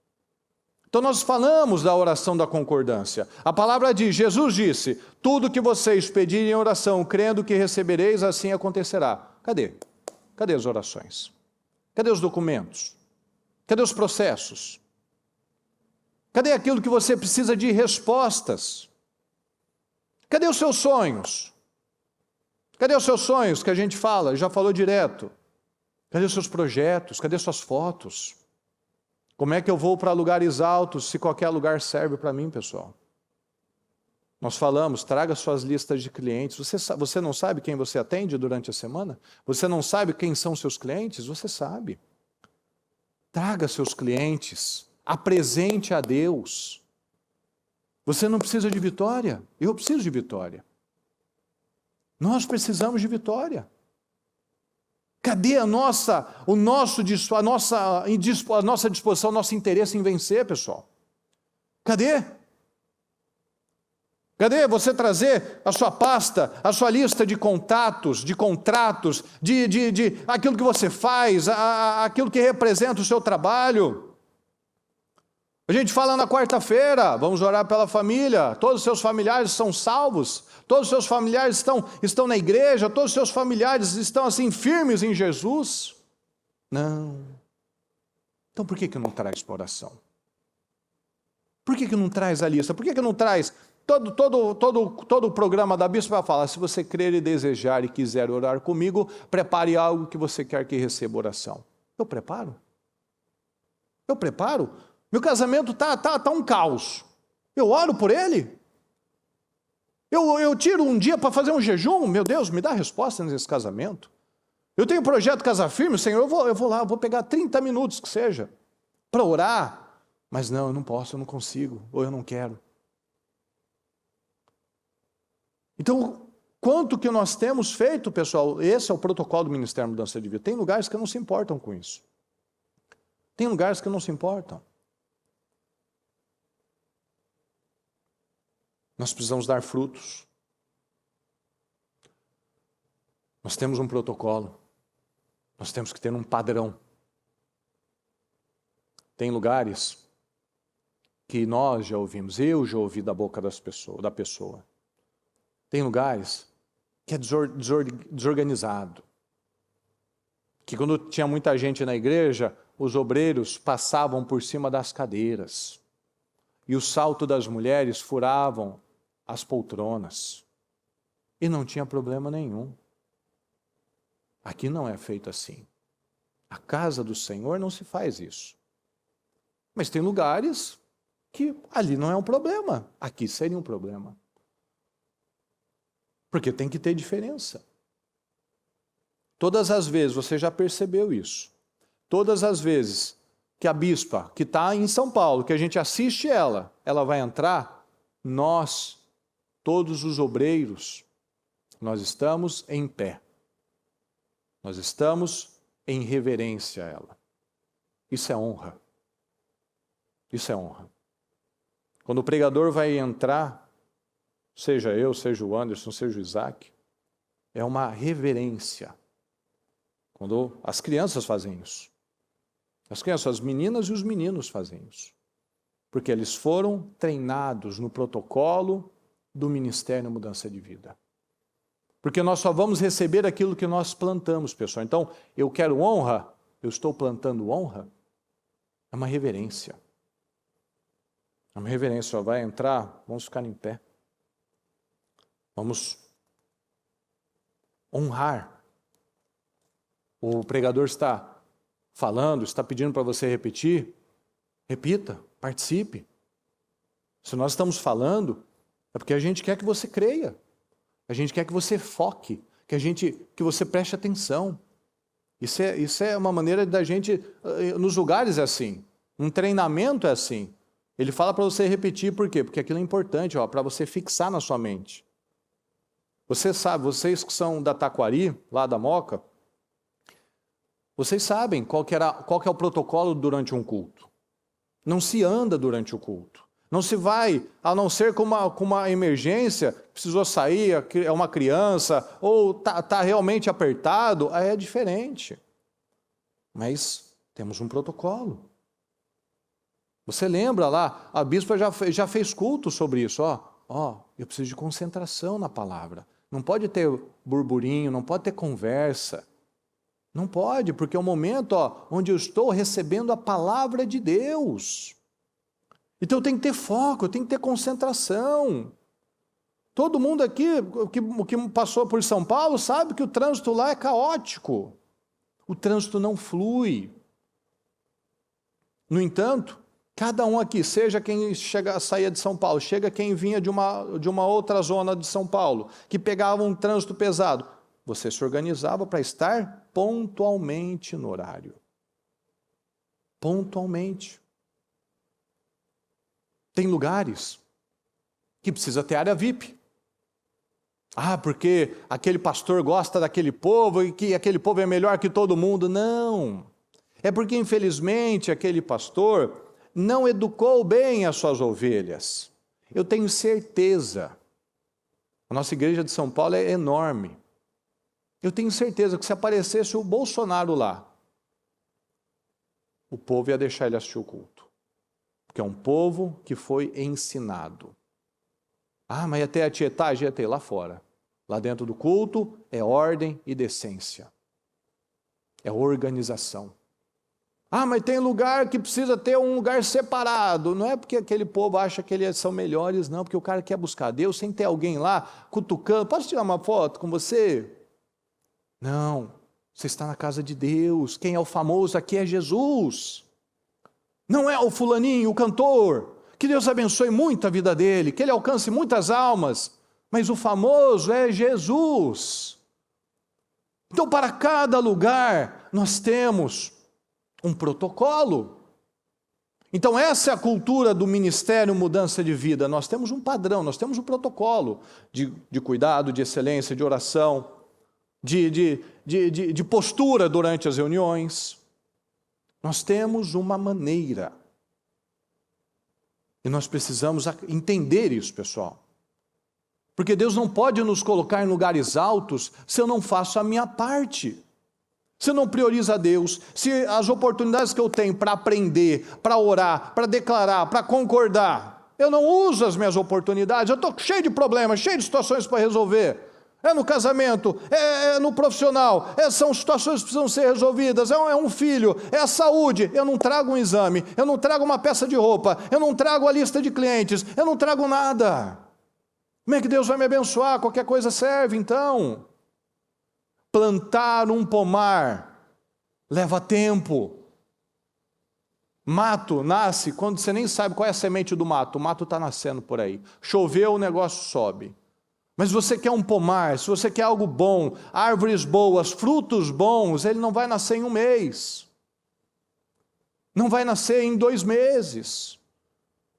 Então nós falamos da oração da concordância. A palavra diz, Jesus disse, tudo que vocês pedirem em oração, crendo que recebereis, assim acontecerá. Cadê? Cadê as orações? Cadê os documentos? Cadê os processos? Cadê aquilo que você precisa de respostas? Cadê os seus sonhos? Cadê os seus sonhos que a gente fala, já falou direto? Cadê os seus projetos? Cadê suas fotos? Como é que eu vou para lugares altos se qualquer lugar serve para mim, pessoal? Nós falamos, traga suas listas de clientes. Você não sabe quem você atende durante a semana? Você não sabe quem são seus clientes? Você sabe. Traga seus clientes, apresente a Deus. Você não precisa de vitória, eu preciso de vitória. Nós precisamos de vitória. Cadê a nossa disposição, nosso interesse em vencer, pessoal? Cadê? Cadê você trazer a sua pasta, a sua lista de contatos, de contratos, de aquilo que você faz, aquilo que representa o seu trabalho? A gente fala na quarta-feira, vamos orar pela família, todos os seus familiares são salvos, todos os seus familiares estão na igreja, todos os seus familiares estão assim firmes em Jesus. Não. Então por que não traz para oração? Por que não traz a lista? Por que não traz todo o programa da bispa para falar, se você crer e desejar e quiser orar comigo, prepare algo que você quer que receba oração. Eu preparo. Meu casamento tá um caos. Eu oro por ele. Eu tiro um dia para fazer um jejum. Meu Deus, me dá resposta nesse casamento. Eu tenho um projeto Casa Firme, Senhor, eu vou lá, eu vou pegar 30 minutos que seja, para orar. Mas não, eu não posso, eu não consigo, ou eu não quero. Então, quanto que nós temos feito, pessoal, esse é o protocolo do Ministério Mudança de Vida. Tem lugares que não se importam com isso. Tem lugares que não se importam. Nós precisamos dar frutos. Nós temos um protocolo. Nós temos que ter um padrão. Tem lugares que nós já ouvimos, eu já ouvi da boca da pessoa. Tem lugares que é desorganizado. Que quando tinha muita gente na igreja, os obreiros passavam por cima das cadeiras. E o salto das mulheres furavam as poltronas. E não tinha problema nenhum. Aqui não é feito assim. A casa do Senhor não se faz isso. Mas tem lugares que ali não é um problema. Aqui seria um problema. Porque tem que ter diferença. Todas as vezes, você já percebeu isso. Todas as vezes que a bispa, que está em São Paulo, que a gente assiste ela vai entrar, nós, todos os obreiros, nós estamos em pé. Nós estamos em reverência a ela. Isso é honra. Isso é honra. Quando o pregador vai entrar, seja eu, seja o Anderson, seja o Isaac, é uma reverência. Quando as crianças fazem isso. As crianças, as meninas e os meninos fazem isso. Porque eles foram treinados no protocolo do Ministério Mudança de Vida. Porque nós só vamos receber aquilo que nós plantamos, pessoal. Então, eu quero honra, eu estou plantando honra, é uma reverência. É uma reverência, só vai entrar, vamos ficar em pé. Vamos honrar. O pregador está falando, está pedindo para você repetir. Repita, participe. Se nós estamos falando, é porque a gente quer que você creia. A gente quer que você foque, que você preste atenção. Isso é uma maneira da gente, nos lugares é assim. Um treinamento é assim. Ele fala para você repetir, por quê? Porque aquilo é importante, para você fixar na sua mente. Você sabe, vocês que são da Taquari, lá da Moca, vocês sabem qual que é o protocolo durante um culto. Não se anda durante o culto. Não se vai, a não ser com uma emergência, precisou sair, é uma criança, ou tá realmente apertado, aí é diferente. Mas temos um protocolo. Você lembra lá, a bispa já fez culto sobre isso, eu preciso de concentração na palavra. Não pode ter burburinho, não pode ter conversa. Não pode, porque é o momento onde eu estou recebendo a palavra de Deus. Então eu tenho que ter foco, eu tenho que ter concentração. Todo mundo aqui que passou por São Paulo sabe que o trânsito lá é caótico. O trânsito não flui. No entanto, cada um aqui, seja quem saía de São Paulo, chega quem vinha de uma outra zona de São Paulo, que pegava um trânsito pesado, você se organizava para estar pontualmente no horário. Pontualmente. Tem lugares que precisa ter área VIP. Porque aquele pastor gosta daquele povo e que aquele povo é melhor que todo mundo. Não. É porque, infelizmente, aquele pastor não educou bem as suas ovelhas. Eu tenho certeza. A nossa igreja de São Paulo é enorme. Eu tenho certeza que se aparecesse o Bolsonaro lá, o povo ia deixar ele assistir o culto. Porque é um povo que foi ensinado. Mas ia ter a tietagem, ia ter lá fora. Lá dentro do culto é ordem e decência. É organização. Mas tem lugar que precisa ter um lugar separado. Não é porque aquele povo acha que eles são melhores, não. Porque o cara quer buscar Deus sem ter alguém lá cutucando. Posso tirar uma foto com você? Não. Você está na casa de Deus. Quem é o famoso aqui é Jesus. Não é o fulaninho, o cantor. Que Deus abençoe muito a vida dele. Que ele alcance muitas almas. Mas o famoso é Jesus. Então, para cada lugar, nós temos um protocolo. Então, essa é a cultura do Ministério Mudança de Vida. Nós temos um padrão, nós temos um protocolo de cuidado, de excelência, de oração, de postura durante as reuniões. Nós temos uma maneira. E nós precisamos entender isso, pessoal. Porque Deus não pode nos colocar em lugares altos se eu não faço a minha parte. Se eu não priorizo a Deus, se as oportunidades que eu tenho para aprender, para orar, para declarar, para concordar, eu não uso as minhas oportunidades, eu estou cheio de problemas, cheio de situações para resolver. É no casamento, é no profissional, são situações que precisam ser resolvidas, é um filho, é a saúde. Eu não trago um exame, eu não trago uma peça de roupa, eu não trago a lista de clientes, eu não trago nada. Como é que Deus vai me abençoar? Qualquer coisa serve, então. Plantar um pomar leva tempo. Mato nasce quando você nem sabe qual é a semente do mato. O mato está nascendo por aí. Choveu, o negócio sobe. Mas se você quer um pomar, se você quer algo bom, árvores boas, frutos bons, ele não vai nascer em um mês. Não vai nascer em 2 meses.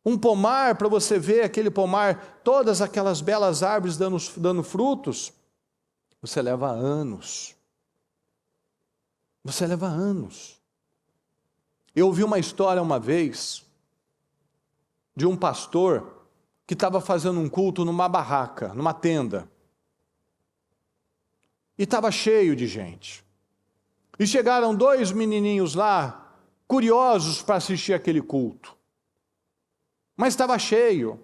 Um pomar, para você ver aquele pomar, todas aquelas belas árvores dando frutos, você leva anos. Você leva anos. Eu ouvi uma história uma vez de um pastor que estava fazendo um culto numa barraca, numa tenda. E estava cheio de gente. E chegaram 2 menininhos lá, curiosos para assistir aquele culto. Mas estava cheio.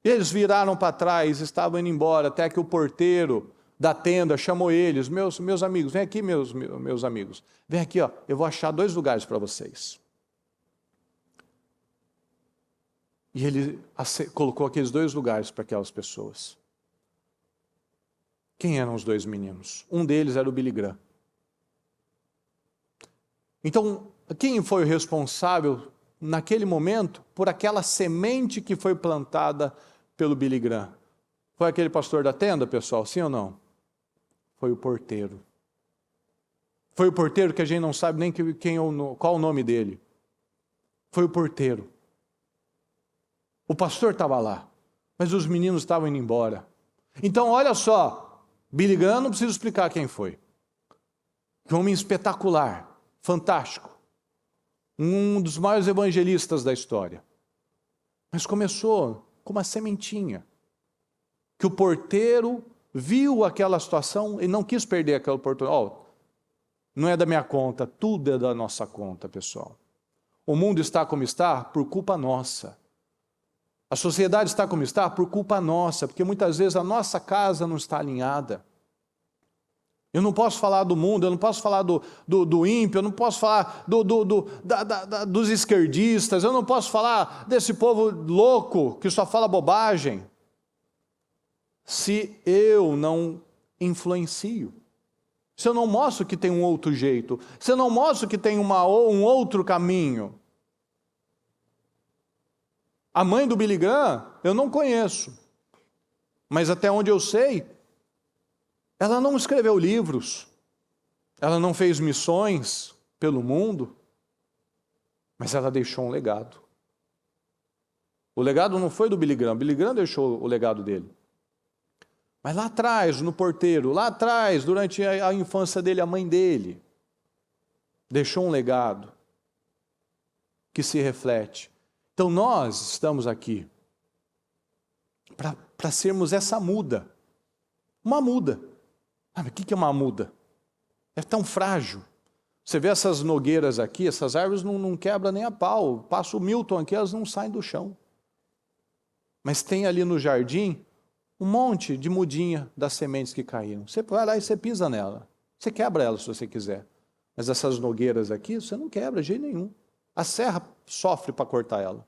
Eles viraram para trás, estavam indo embora, até que o porteiro da tenda chamou eles. Meus amigos, vem aqui, meus amigos. Vem aqui, eu vou achar 2 lugares para vocês. E ele colocou aqueles 2 lugares para aquelas pessoas. Quem eram os 2 meninos? Um deles era o Billy Graham. Então, quem foi o responsável naquele momento por aquela semente que foi plantada pelo Billy Graham? Foi aquele pastor da tenda, pessoal? Sim ou não? Foi o porteiro. Foi o porteiro que a gente não sabe nem qual o nome dele. Foi o porteiro. O pastor estava lá, mas os meninos estavam indo embora. Então, olha só, Billy Graham, não preciso explicar quem foi. Que homem espetacular, fantástico. Um dos maiores evangelistas da história. Mas começou com uma sementinha. Que o porteiro viu aquela situação e não quis perder aquela oportunidade. Não é da minha conta, tudo é da nossa conta, pessoal. O mundo está como está por culpa nossa. A sociedade está como está por culpa nossa, porque muitas vezes a nossa casa não está alinhada. Eu não posso falar do mundo, eu não posso falar do ímpio, eu não posso falar dos esquerdistas, eu não posso falar desse povo louco que só fala bobagem, se eu não influencio, se eu não mostro que tem um outro jeito, se eu não mostro que tem um outro caminho. A mãe do Billy Graham eu não conheço, mas até onde eu sei, ela não escreveu livros, ela não fez missões pelo mundo, mas ela deixou um legado. O legado não foi do Billy Graham, Billy Graham deixou o legado dele. Mas lá atrás, no porteiro, lá atrás, durante a infância dele, a mãe dele, deixou um legado que se reflete. Então nós estamos aqui para sermos essa muda, uma muda. Ah, mas o que é uma muda? É tão frágil. Você vê essas nogueiras aqui, essas árvores não quebram nem a pau. Passa o Milton aqui, elas não saem do chão. Mas tem ali no jardim um monte de mudinha das sementes que caíram. Você vai lá e você pisa nela. Você quebra ela se você quiser. Mas essas nogueiras aqui, você não quebra de jeito nenhum. A serra sofre para cortar ela.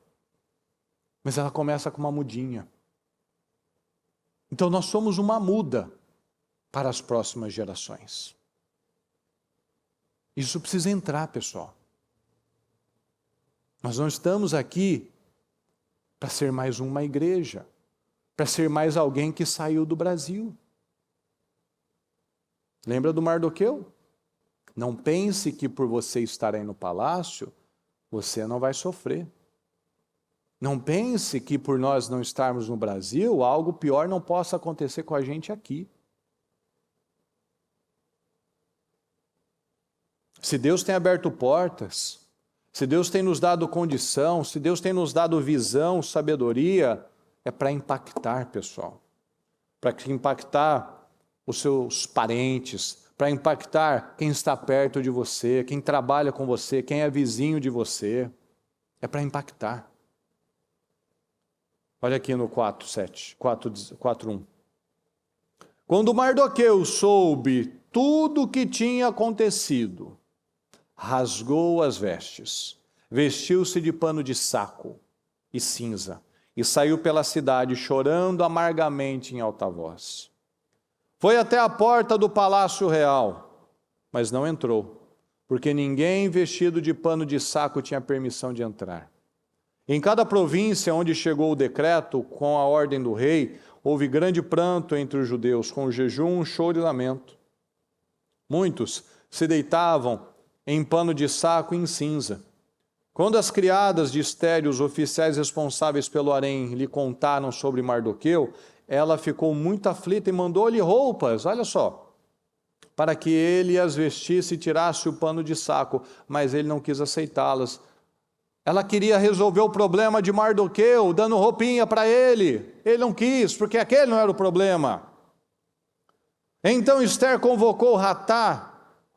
Mas ela começa com uma mudinha. Então nós somos uma muda para as próximas gerações. Isso precisa entrar, pessoal. Nós não estamos aqui para ser mais uma igreja, para ser mais alguém que saiu do Brasil. Lembra do Mardoqueu? Não pense que por você estar aí no palácio, você não vai sofrer. Não pense que por nós não estarmos no Brasil, algo pior não possa acontecer com a gente aqui. Se Deus tem aberto portas, se Deus tem nos dado condição, se Deus tem nos dado visão, sabedoria, é para impactar, pessoal. Para impactar os seus parentes, para impactar quem está perto de você, quem trabalha com você, quem é vizinho de você. É para impactar. Olha aqui no 4:1. Quando Mardoqueu soube tudo o que tinha acontecido, rasgou as vestes, vestiu-se de pano de saco e cinza, e saiu pela cidade chorando amargamente em alta voz. Foi até a porta do palácio real, mas não entrou, porque ninguém vestido de pano de saco tinha permissão de entrar. Em cada província onde chegou o decreto, com a ordem do rei, houve grande pranto entre os judeus, com jejum, choro e lamento. Muitos se deitavam em pano de saco e em cinza. Quando as criadas de Estério, os oficiais responsáveis pelo harém, lhe contaram sobre Mardoqueu, ela ficou muito aflita e mandou-lhe roupas, olha só, para que ele as vestisse e tirasse o pano de saco, mas ele não quis aceitá-las. Ela queria resolver o problema de Mardoqueu, dando roupinha para ele. Ele não quis, porque aquele não era o problema. Então Ester convocou Ratá,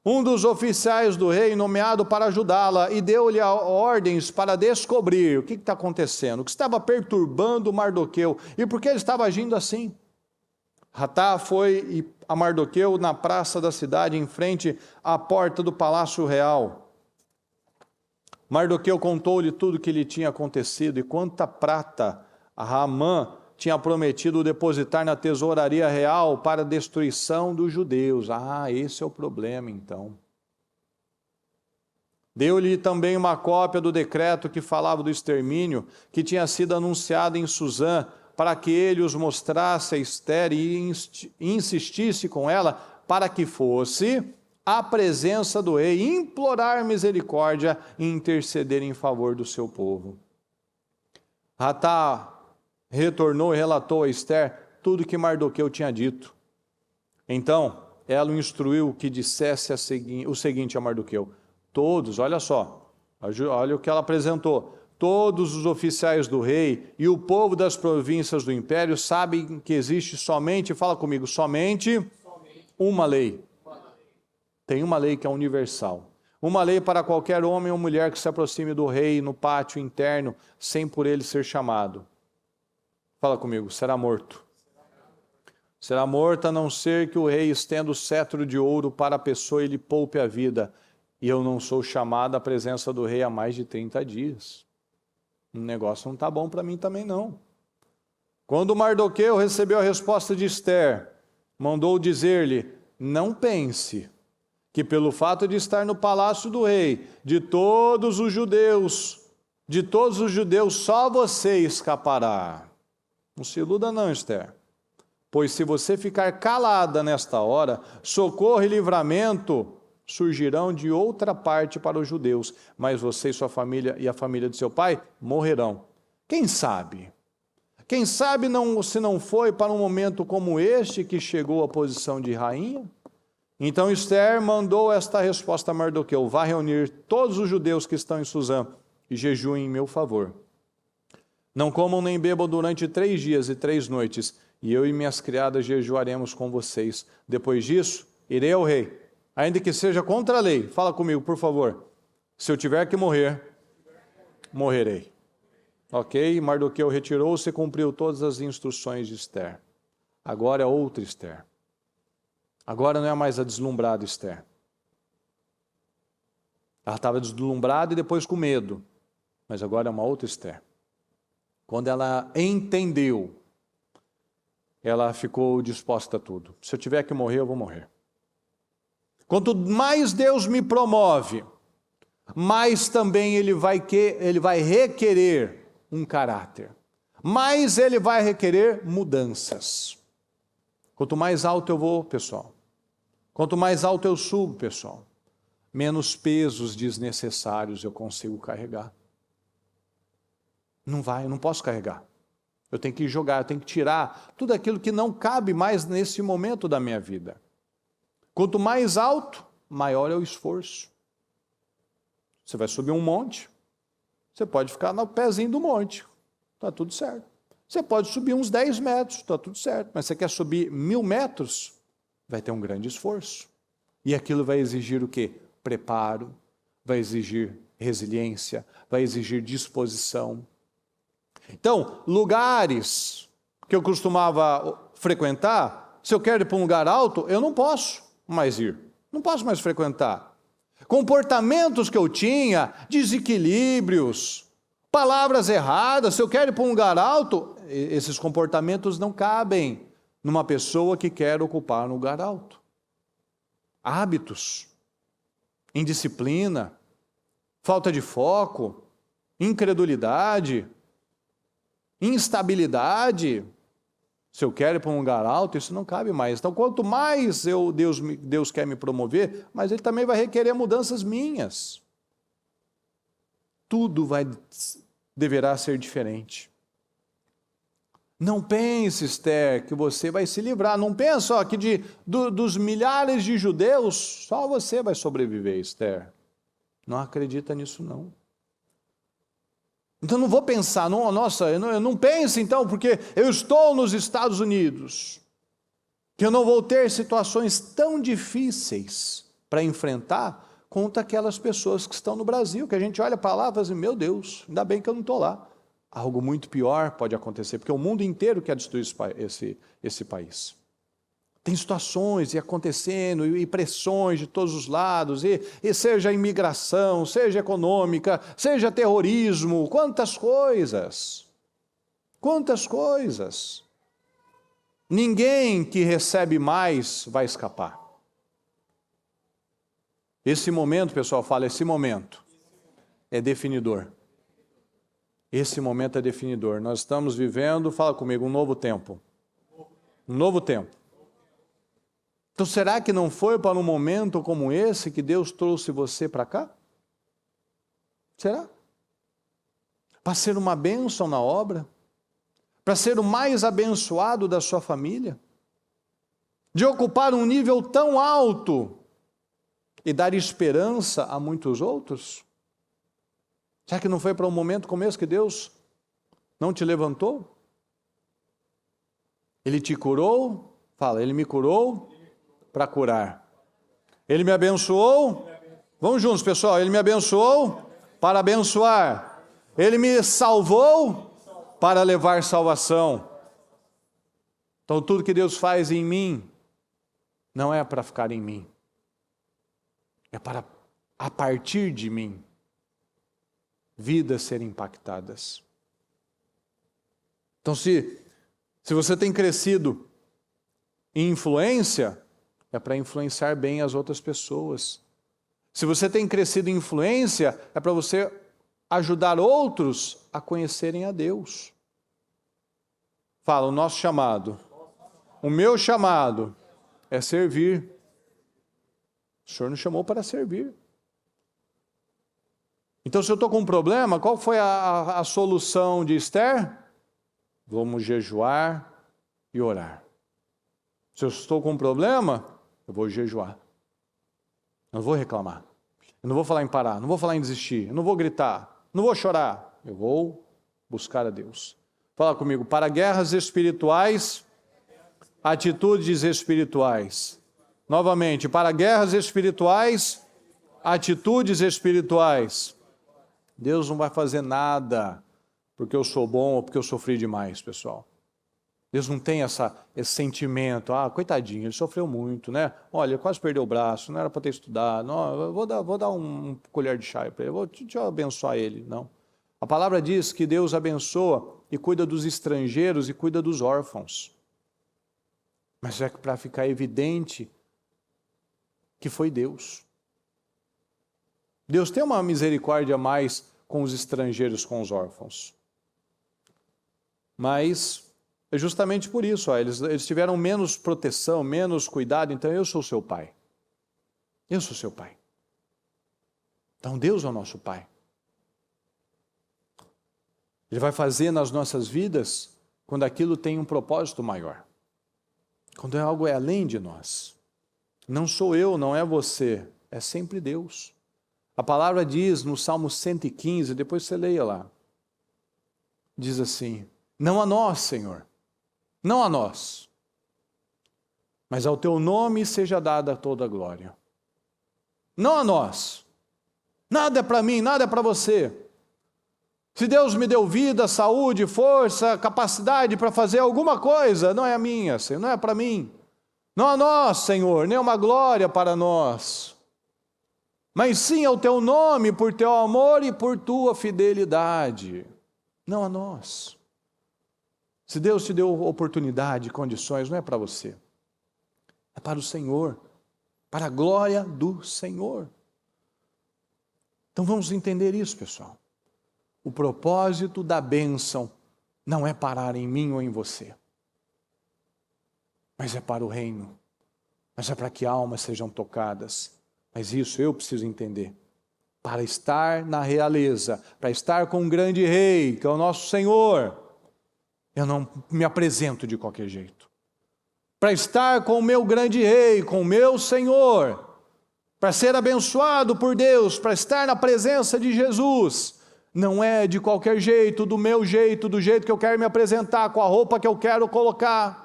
um dos oficiais do rei, nomeado para ajudá-la, e deu-lhe ordens para descobrir o que está acontecendo, o que estava perturbando Mardoqueu e por que ele estava agindo assim. Ratá foi a Mardoqueu na praça da cidade, em frente à porta do palácio real. Mardoqueu contou-lhe tudo o que lhe tinha acontecido e quanta prata a Amã tinha prometido depositar na tesouraria real para a destruição dos judeus. Ah, esse é o problema então. Deu-lhe também uma cópia do decreto que falava do extermínio, que tinha sido anunciado em Suzã, para que ele os mostrasse a Ester e insistisse com ela para que fosse à presença do rei, implorar misericórdia e interceder em favor do seu povo. Ratá retornou e relatou a Ester tudo que Mardoqueu tinha dito. Então, ela o instruiu que dissesse o seguinte a Mardoqueu: todos, olha só, olha o que ela apresentou, todos os oficiais do rei e o povo das províncias do império sabem que existe somente, fala comigo, somente uma lei. Tem uma lei que é universal. Uma lei para qualquer homem ou mulher que se aproxime do rei no pátio interno, sem por ele ser chamado. Fala comigo, será morto. Será morto a não ser que o rei estenda o cetro de ouro para a pessoa e lhe poupe a vida. E eu não sou chamado à presença do rei há mais de 30 dias. O negócio não está bom para mim também não. Quando Mardoqueu recebeu a resposta de Ester, mandou dizer-lhe: não pense que pelo fato de estar no palácio do rei, de todos os judeus, só você escapará. Não se iluda não, Ester. Pois se você ficar calada nesta hora, socorro e livramento surgirão de outra parte para os judeus, mas você e sua família e a família de seu pai morrerão. Quem sabe? Quem sabe se não foi para um momento como este que chegou à posição de rainha? Então Ester mandou esta resposta a Mardoqueu: vá reunir todos os judeus que estão em Suzã e jejuem em meu favor. Não comam nem bebam durante 3 dias e 3 noites, e eu e minhas criadas jejuaremos com vocês. Depois disso, irei ao rei, ainda que seja contra a lei. Fala comigo, por favor. Se eu tiver que morrer, morrerei. Ok? Mardoqueu retirou-se e cumpriu todas as instruções de Ester. Agora é outra Ester. Agora não é mais a deslumbrada Ester. Ela estava deslumbrada e depois com medo. Mas agora é uma outra Ester. Quando ela entendeu, ela ficou disposta a tudo. Se eu tiver que morrer, eu vou morrer. Quanto mais Deus me promove, mais também Ele vai requerer um caráter. Mais Ele vai requerer mudanças. Quanto mais alto eu vou, pessoal, quanto mais alto eu subo, pessoal, menos pesos desnecessários eu consigo carregar. Eu não posso carregar. Eu tenho que jogar, eu tenho que tirar tudo aquilo que não cabe mais nesse momento da minha vida. Quanto mais alto, maior é o esforço. Você vai subir um monte, você pode ficar no pezinho do monte, está tudo certo. Você pode subir uns 10 metros, está tudo certo. Mas você quer subir 1000 metros, vai ter um grande esforço. E aquilo vai exigir o quê? Preparo, vai exigir resiliência, vai exigir disposição. Então, lugares que eu costumava frequentar, se eu quero ir para um lugar alto, eu não posso mais ir. Não posso mais frequentar. Comportamentos que eu tinha, desequilíbrios, palavras erradas, se eu quero ir para um lugar alto, esses comportamentos não cabem numa pessoa que quer ocupar um lugar alto. Hábitos, indisciplina, falta de foco, incredulidade, instabilidade. Se eu quero ir para um lugar alto, isso não cabe mais. Então, quanto mais Deus quer me promover, mas Ele também vai requerer mudanças minhas. Tudo deverá ser diferente. Não pense, Ester, que você vai se livrar. Não pense que dos milhares de judeus, só você vai sobreviver, Ester. Não acredita nisso, não. Então não vou pensar, eu não penso então, porque eu estou nos Estados Unidos, que eu não vou ter situações tão difíceis para enfrentar quanto aquelas pessoas que estão no Brasil, que a gente olha para lá e fala assim, meu Deus, ainda bem que eu não estou lá. Algo muito pior pode acontecer, porque o mundo inteiro quer destruir esse país. Tem situações e acontecendo, e pressões de todos os lados, e seja imigração, seja econômica, seja terrorismo, quantas coisas. Quantas coisas. Ninguém que recebe mais vai escapar. Esse momento, pessoal, esse momento é definidor. Esse momento é definidor. Nós estamos vivendo, fala comigo, um novo tempo. Um novo tempo. Então, será que não foi para um momento como esse que Deus trouxe você para cá? Será? Para ser uma bênção na obra? para ser o mais abençoado da sua família? De ocupar um nível tão alto e dar esperança a muitos outros? Será que não foi para um momento como esse que Deus não te levantou? Ele te curou? Fala, Ele me curou para curar. Ele me abençoou? Vamos juntos, pessoal. Ele me abençoou para abençoar. Ele me salvou para levar salvação. Então tudo que Deus faz em mim não é para ficar em mim. É para, a partir de mim, vidas serem impactadas. Então se você tem crescido em influência, é para influenciar bem as outras pessoas. Se você tem crescido em influência, é para você ajudar outros a conhecerem a Deus. Fala, o nosso chamado, o meu chamado é servir. O Senhor nos chamou para servir. Então, se eu estou com um problema, qual foi a solução de Esther? Vamos jejuar e orar. Se eu estou com um problema, eu vou jejuar. Eu não vou reclamar. Eu não vou falar em parar, não vou falar em desistir, eu não vou gritar, não vou chorar. Eu vou buscar a Deus. Fala comigo, para guerras espirituais, atitudes espirituais. Novamente, para guerras espirituais, atitudes espirituais. Deus não vai fazer nada porque eu sou bom ou porque eu sofri demais, pessoal. Deus não tem esse sentimento, coitadinho, ele sofreu muito, né? Olha, ele quase perdeu o braço, não era para ter estudado, não, vou dar um colher de chá para ele, deixa eu abençoar ele. Não. A palavra diz que Deus abençoa e cuida dos estrangeiros e cuida dos órfãos. Mas é para ficar evidente que foi Deus. Deus tem uma misericórdia a mais com os estrangeiros, com os órfãos. Mas é justamente por isso, eles tiveram menos proteção, menos cuidado, então eu sou seu pai. Eu sou seu pai. Então Deus é o nosso pai. Ele vai fazer nas nossas vidas quando aquilo tem um propósito maior. Quando algo é além de nós. Não sou eu, não é você, é sempre Deus. A palavra diz no Salmo 115, depois você leia lá. Diz assim, não a nós, Senhor, não a nós, mas ao teu nome seja dada toda a glória. Não a nós. Nada é para mim, nada é para você. Se Deus me deu vida, saúde, força, capacidade para fazer alguma coisa, não é a minha, Senhor, não é para mim. Não a nós, Senhor, nem uma glória para nós. Mas sim ao teu nome, por teu amor e por tua fidelidade. Não a nós. Se Deus te deu oportunidade, condições, não é para você. É para o Senhor. Para a glória do Senhor. Então vamos entender isso, pessoal. O propósito da bênção não é parar em mim ou em você. Mas é para o reino. Mas é para que almas sejam tocadas. Mas isso eu preciso entender. Para estar na realeza, para estar com um grande rei, que é o nosso Senhor, eu não me apresento de qualquer jeito. Para estar com o meu grande rei, com o meu Senhor, para ser abençoado por Deus, para estar na presença de Jesus, não é de qualquer jeito, do meu jeito, do jeito que eu quero me apresentar, com a roupa que eu quero colocar.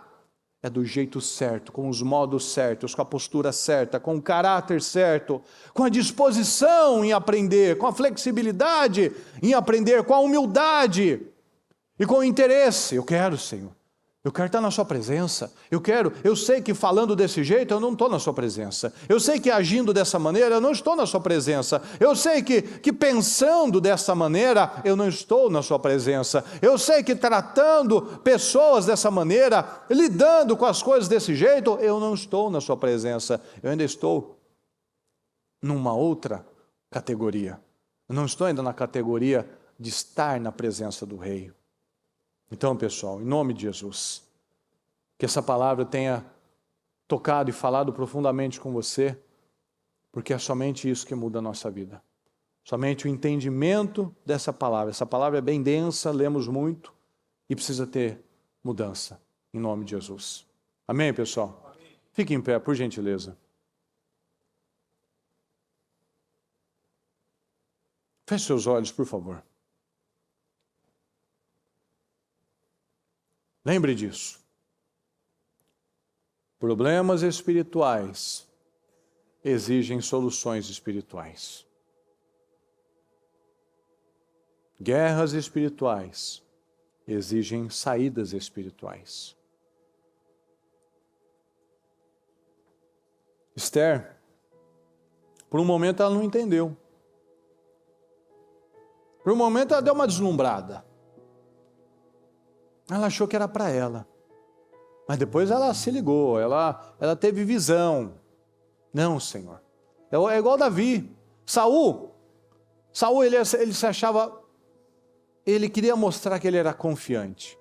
É do jeito certo, com os modos certos, com a postura certa, com o caráter certo, com a disposição em aprender, com a flexibilidade em aprender, com a humildade e com o interesse. Eu quero, Senhor, eu quero estar na sua presença, eu sei que falando desse jeito eu não estou na sua presença, eu sei que agindo dessa maneira eu não estou na sua presença, eu sei que pensando dessa maneira eu não estou na sua presença, eu sei que tratando pessoas dessa maneira, lidando com as coisas desse jeito, eu não estou na sua presença, eu ainda estou numa outra categoria, eu não estou ainda na categoria de estar na presença do Rei. Então, pessoal, em nome de Jesus, que essa palavra tenha tocado e falado profundamente com você, porque é somente isso que muda a nossa vida. Somente o entendimento dessa palavra. Essa palavra é bem densa, lemos muito, e precisa ter mudança, em nome de Jesus. Amém, pessoal? Fique em pé, por gentileza. Feche seus olhos, por favor. Lembre disso. Problemas espirituais exigem soluções espirituais. Guerras espirituais exigem saídas espirituais. Esther, por um momento ela não entendeu. Por um momento ela deu uma deslumbrada. Ela achou que era para ela. Mas depois ela se ligou, ela teve visão. Não, Senhor. É igual Davi. Saul, ele se achava... Ele queria mostrar que ele era confiante.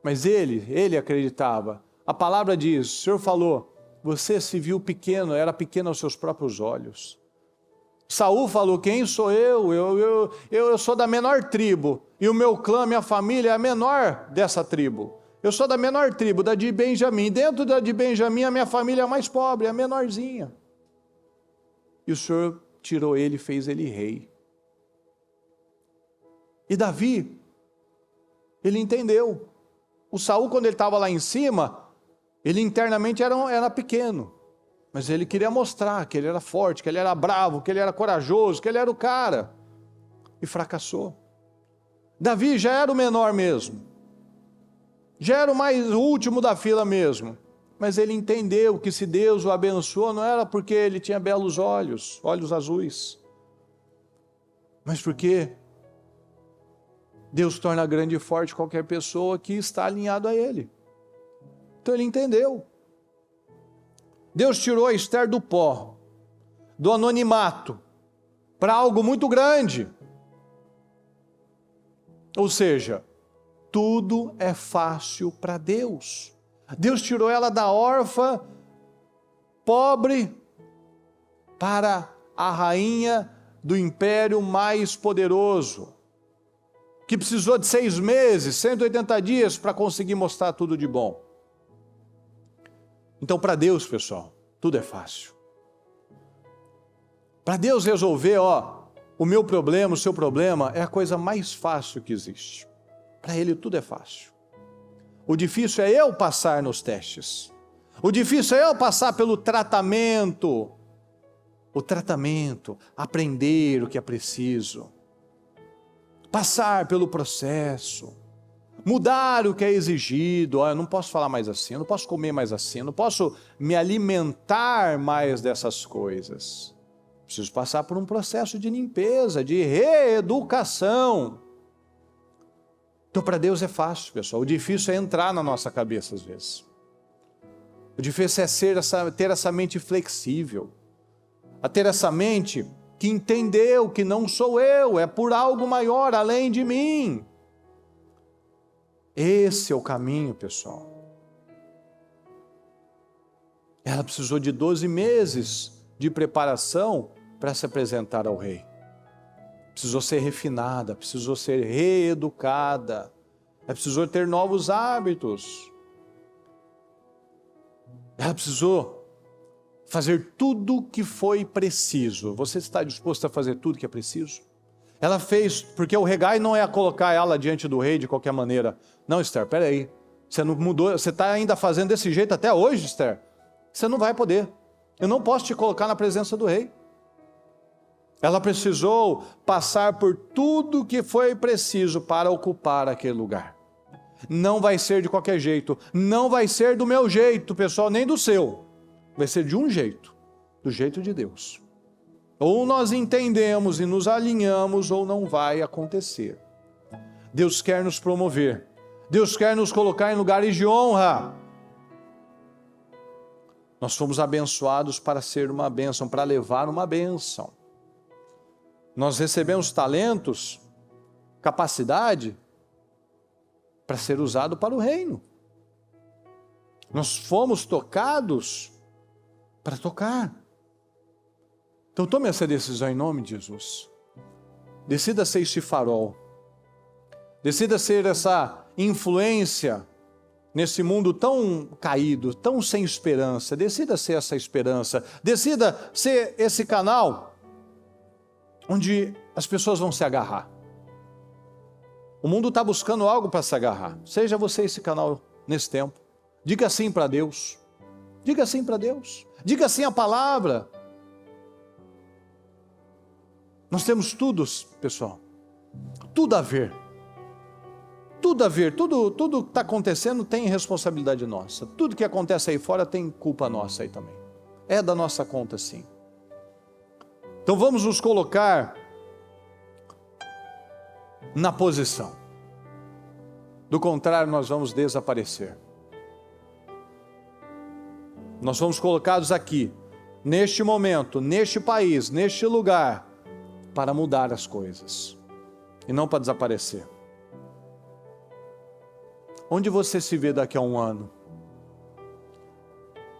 Mas ele acreditava. A palavra diz, o Senhor falou, você se viu pequeno, era pequeno aos seus próprios olhos. Saul falou, quem sou eu? Eu sou da menor tribo. E o meu clã, minha família é a menor dessa tribo. Eu sou da menor tribo, da de Benjamim. Dentro da de Benjamim, a minha família é a mais pobre, é a menorzinha. E o Senhor tirou ele e fez ele rei. E Davi, ele entendeu. O Saul, quando ele estava lá em cima, ele internamente era pequeno. Mas ele queria mostrar que ele era forte, que ele era bravo, que ele era corajoso, que ele era o cara. E fracassou. Davi já era o menor mesmo. Já era o último da fila mesmo. Mas ele entendeu que se Deus o abençoou, não era porque ele tinha belos olhos azuis. Mas porque Deus torna grande e forte qualquer pessoa que está alinhado a Ele. Então ele entendeu. Deus tirou a Esther do pó, do anonimato, para algo muito grande. Ou seja, tudo é fácil para Deus. Deus tirou ela da órfã, pobre, para a rainha do império mais poderoso, que precisou de 6 meses, 180 dias para conseguir mostrar tudo de bom. Então, para Deus, pessoal, tudo é fácil. Para Deus resolver, o meu problema, o seu problema, é a coisa mais fácil que existe. Para Ele tudo é fácil. O difícil é eu passar nos testes. O difícil é eu passar pelo tratamento. O tratamento, aprender o que é preciso. Passar pelo processo. Mudar o que é exigido. Eu não posso falar mais assim, eu não posso comer mais assim, eu não posso me alimentar mais dessas coisas. Preciso passar por um processo de limpeza, de reeducação. Então, para Deus é fácil, pessoal. O difícil é entrar na nossa cabeça às vezes. O difícil é ter essa mente flexível. A ter essa mente que entendeu que não sou eu, é por algo maior além de mim. Esse é o caminho, pessoal. Ela precisou de 12 meses de preparação para se apresentar ao rei. Precisou ser refinada, precisou ser reeducada, precisou ter novos hábitos. Ela precisou fazer tudo o que foi preciso. Você está disposto a fazer tudo o que é preciso? Ela fez, porque o regai não é colocar ela diante do rei de qualquer maneira. Não, Esther, peraí, você não mudou, você está ainda fazendo desse jeito até hoje, Esther? Você não vai poder, eu não posso te colocar na presença do rei. Ela precisou passar por tudo que foi preciso para ocupar aquele lugar. Não vai ser de qualquer jeito, não vai ser do meu jeito, pessoal, nem do seu. Vai ser de um jeito, do jeito de Deus. Ou nós entendemos e nos alinhamos, ou não vai acontecer. Deus quer nos promover. Deus quer nos colocar em lugares de honra. Nós fomos abençoados para ser uma bênção, para levar uma bênção. Nós recebemos talentos, capacidade, para ser usado para o reino. Nós fomos tocados para tocar. Então tome essa decisão em nome de Jesus. Decida ser esse farol. Decida ser essa influência nesse mundo tão caído, tão sem esperança. Decida ser essa esperança. Decida ser esse canal onde as pessoas vão se agarrar. O mundo está buscando algo para se agarrar. Seja você esse canal nesse tempo. Diga sim para Deus. Diga sim para Deus. Diga sim à palavra. Nós temos tudo, pessoal. Tudo a ver. Tudo a ver. Tudo que está acontecendo tem responsabilidade nossa. Tudo que acontece aí fora tem culpa nossa aí também. É da nossa conta, sim. Então vamos nos colocar na posição. Do contrário, nós vamos desaparecer. Nós fomos colocados aqui, neste momento, neste país, neste lugar, para mudar as coisas e não para desaparecer. Onde você se vê daqui a 1 ano?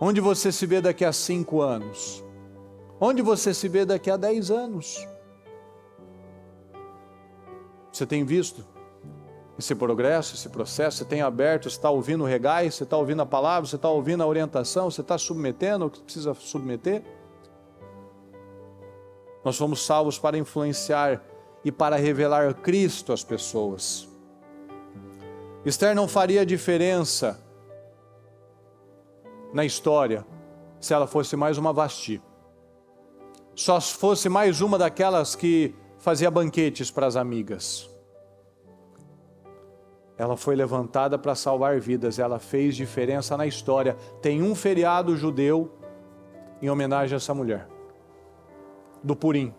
Onde você se vê daqui a 5 anos? Onde você se vê daqui a 10 anos? Você tem visto esse progresso, esse processo? Você tem aberto, você está ouvindo o regai, você está ouvindo a palavra, você está ouvindo a orientação, você está submetendo o que precisa submeter? Nós fomos salvos para influenciar e para revelar Cristo às pessoas. Esther não faria diferença na história se ela fosse mais uma Vasti. Só fosse mais uma daquelas que fazia banquetes para as amigas. Ela foi levantada para salvar vidas, ela fez diferença na história. Tem um feriado judeu em homenagem a essa mulher, do Purim.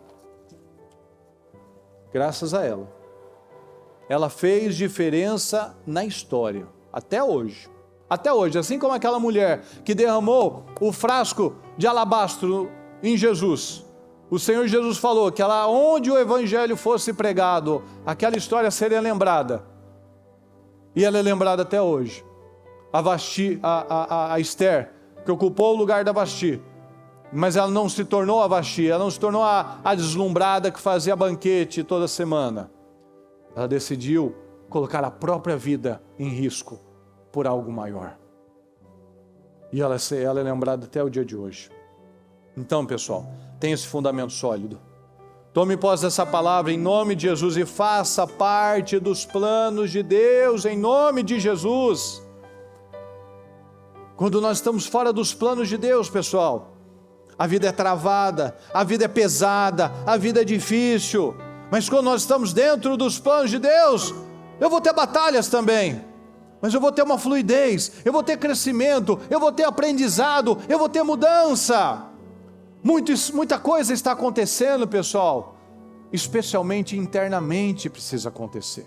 Graças a ela. Ela fez diferença na história, até hoje. Até hoje, assim como aquela mulher que derramou o frasco de alabastro em Jesus. O Senhor Jesus falou que ela, onde o evangelho fosse pregado, aquela história seria lembrada. E ela é lembrada até hoje. A Vasti, a Esther, que ocupou o lugar da Vasti. Mas ela não se tornou a Vasti, ela não se tornou a deslumbrada que fazia banquete toda semana. Ela decidiu colocar a própria vida em risco por algo maior. E ela é lembrada até o dia de hoje. Então, pessoal, tenha esse fundamento sólido. Tome posse dessa palavra em nome de Jesus e faça parte dos planos de Deus em nome de Jesus. Quando nós estamos fora dos planos de Deus, pessoal, a vida é travada, a vida é pesada, a vida é difícil. Mas quando nós estamos dentro dos planos de Deus, eu vou ter batalhas também. Mas eu vou ter uma fluidez, eu vou ter crescimento, eu vou ter aprendizado, eu vou ter mudança. Muita coisa está acontecendo, pessoal, especialmente internamente precisa acontecer.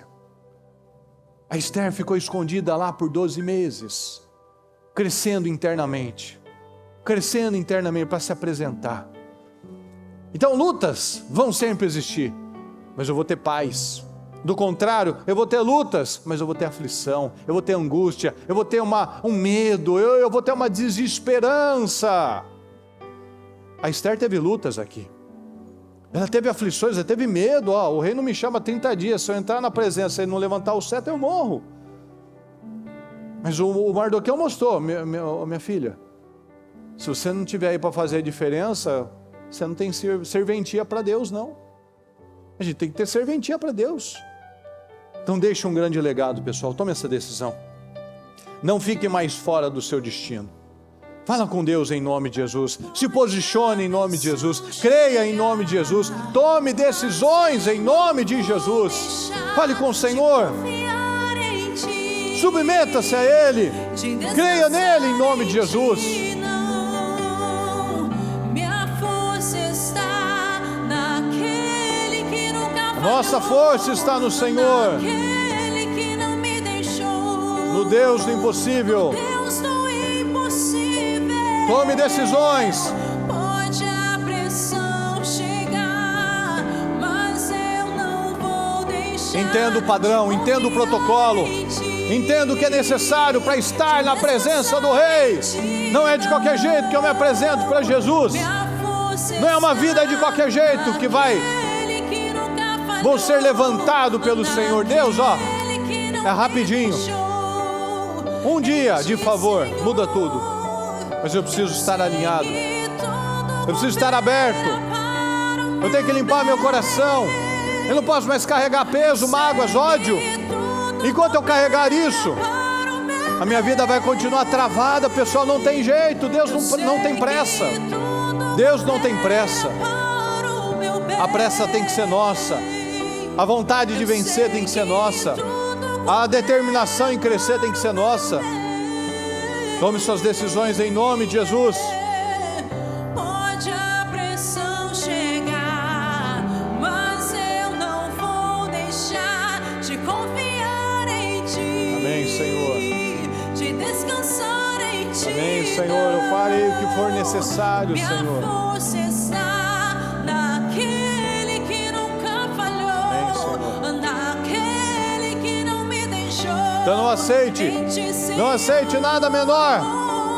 A Esther ficou escondida lá por 12 meses, crescendo internamente para se apresentar. Então lutas vão sempre existir, mas eu vou ter paz. Do contrário, eu vou ter lutas, mas eu vou ter aflição, eu vou ter angústia, eu vou ter um medo, eu vou ter uma desesperança. A Esther teve lutas aqui. Ela teve aflições, ela teve medo. O rei não me chama 30 dias. Se eu entrar na presença e não levantar o cetro, eu morro. Mas o Mardoqueu mostrou, minha filha, se você não estiver aí para fazer a diferença, você não tem serventia para Deus, não. A gente tem que ter serventia para Deus. Então deixe um grande legado, pessoal. Tome essa decisão. Não fique mais fora do seu destino. Fala com Deus em nome de Jesus, se posicione em nome de Jesus, creia em nome de Jesus, tome decisões em nome de Jesus, fale com o Senhor, submeta-se a Ele, creia nele em nome de Jesus. Nossa força está no Senhor, no Deus do impossível. Tome decisões.
Pode a pressão chegar, mas eu não vou deixar.
Entenda o padrão, entenda o protocolo, entenda o que é necessário para estar na presença do Rei. Não é de qualquer jeito que eu me apresento para Jesus. Não é uma vida de qualquer jeito que vou ser levantado pelo Senhor. Deus, é rapidinho. Um dia de favor muda tudo, mas eu preciso estar alinhado, eu preciso estar aberto, eu tenho que limpar meu coração, eu não posso mais carregar peso, mágoas, ódio. Enquanto eu carregar isso, a minha vida vai continuar travada, pessoal, não tem jeito. Deus não tem pressa, Deus não tem pressa. A pressa tem que ser nossa, a vontade de vencer tem que ser nossa, a determinação em crescer tem que ser nossa. Tome suas decisões em nome de Jesus.
Pode a pressão chegar, mas eu não vou deixar de confiar em Ti.
Amém, Senhor.
De descansar em Ti.
Amém, Senhor. Eu farei o que for necessário,
Minha
Senhor.
força está naquele que nunca falhou.
Amém, Senhor.
Naquele que não me deixou.
Então não aceite nada menor.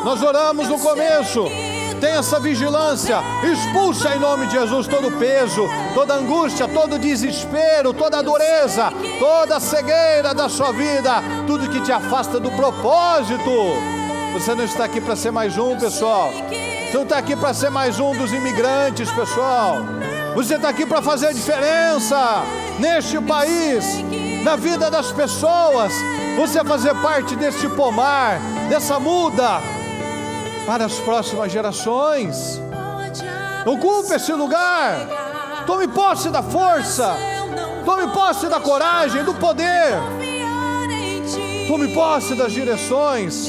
Nós oramos no começo. Tenha essa vigilância. Expulsa em nome de Jesus todo peso, toda angústia, todo desespero, toda dureza, toda cegueira da sua vida, tudo que te afasta do propósito. Você não está aqui para ser mais um, pessoal. Você não está aqui para ser mais um dos imigrantes, pessoal. Você está aqui para fazer diferença neste país, na vida das pessoas. Você fazer parte deste pomar, dessa muda para as próximas gerações. Ocupe esse lugar. Tome posse da força. Tome posse da coragem, do poder. Tome posse das direções.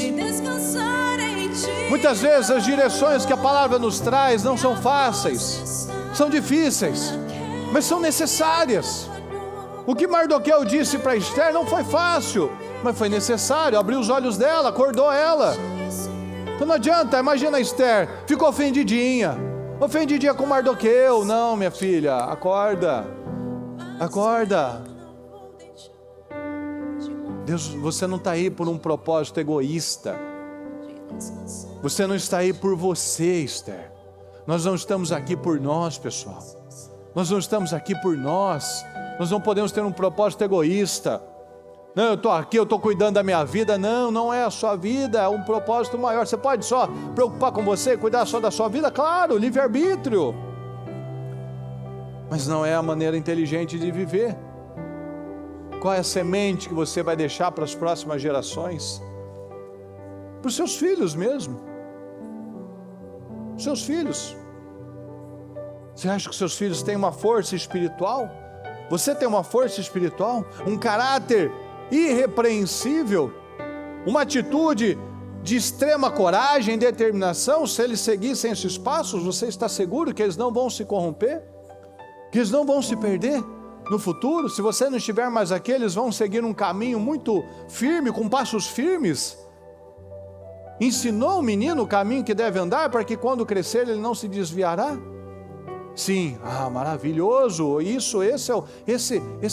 Muitas vezes as direções que a palavra nos traz não são fáceis, são difíceis, mas são necessárias. O que Mardoqueu disse para Esther não foi fácil, mas foi necessário. Abriu os olhos dela, acordou ela. Então não adianta, imagina a Esther, ficou ofendidinha com Mardoqueu. Não, minha filha, acorda. Deus, você não está aí por um propósito egoísta. Você não está aí por você, Esther. Nós não estamos aqui por nós, pessoal. Nós não estamos aqui por nós. Nós não podemos ter um propósito egoísta. Não, eu estou aqui, eu estou cuidando da minha vida. Não, não é a sua vida, é um propósito maior. Você pode só preocupar com você, cuidar só da sua vida? Claro, livre-arbítrio. Mas não é a maneira inteligente de viver. Qual é a semente que você vai deixar para as próximas gerações? Para os seus filhos mesmo. Seus filhos. Você acha que seus filhos têm uma força espiritual? Você tem uma força espiritual? Um caráter irrepreensível? Uma atitude de extrema coragem e determinação? Se eles seguissem esses passos, você está seguro que eles não vão se corromper? Que eles não vão se perder no futuro? Se você não estiver mais aqui, eles vão seguir um caminho muito firme, com passos firmes. Ensinou o menino o caminho que deve andar, para que quando crescer ele não se desviará? Sim, maravilhoso, esse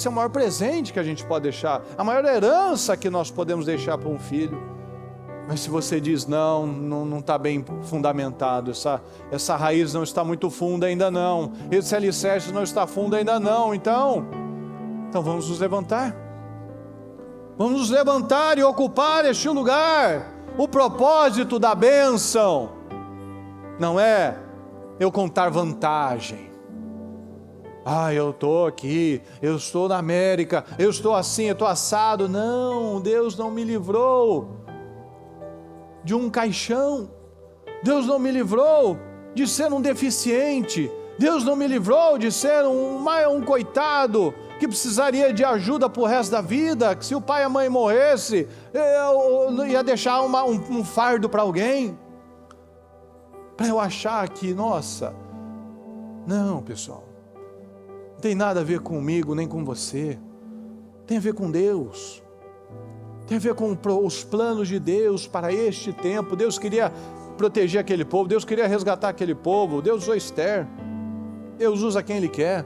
é o maior presente que a gente pode deixar, a maior herança que nós podemos deixar para um filho. Mas se você diz, não está bem fundamentado, essa raiz não está muito funda ainda não, esse alicerce não está fundo ainda não, então vamos nos levantar. Vamos nos levantar e ocupar este lugar. O propósito da bênção não é eu contar vantagem. Eu estou aqui, eu estou na América, eu estou assim, eu estou assado. Não, Deus não me livrou de um caixão. Deus não me livrou de ser um deficiente. Deus não me livrou de ser um coitado que precisaria de ajuda para o resto da vida, que se o pai e a mãe morresse, eu ia deixar um fardo para alguém, para eu achar que, nossa, não, pessoal, não tem nada a ver comigo, nem com você, tem a ver com Deus, tem a ver com os planos de Deus para este tempo. Deus queria proteger aquele povo, Deus queria resgatar aquele povo. Deus usou Esther, Deus usa quem Ele quer.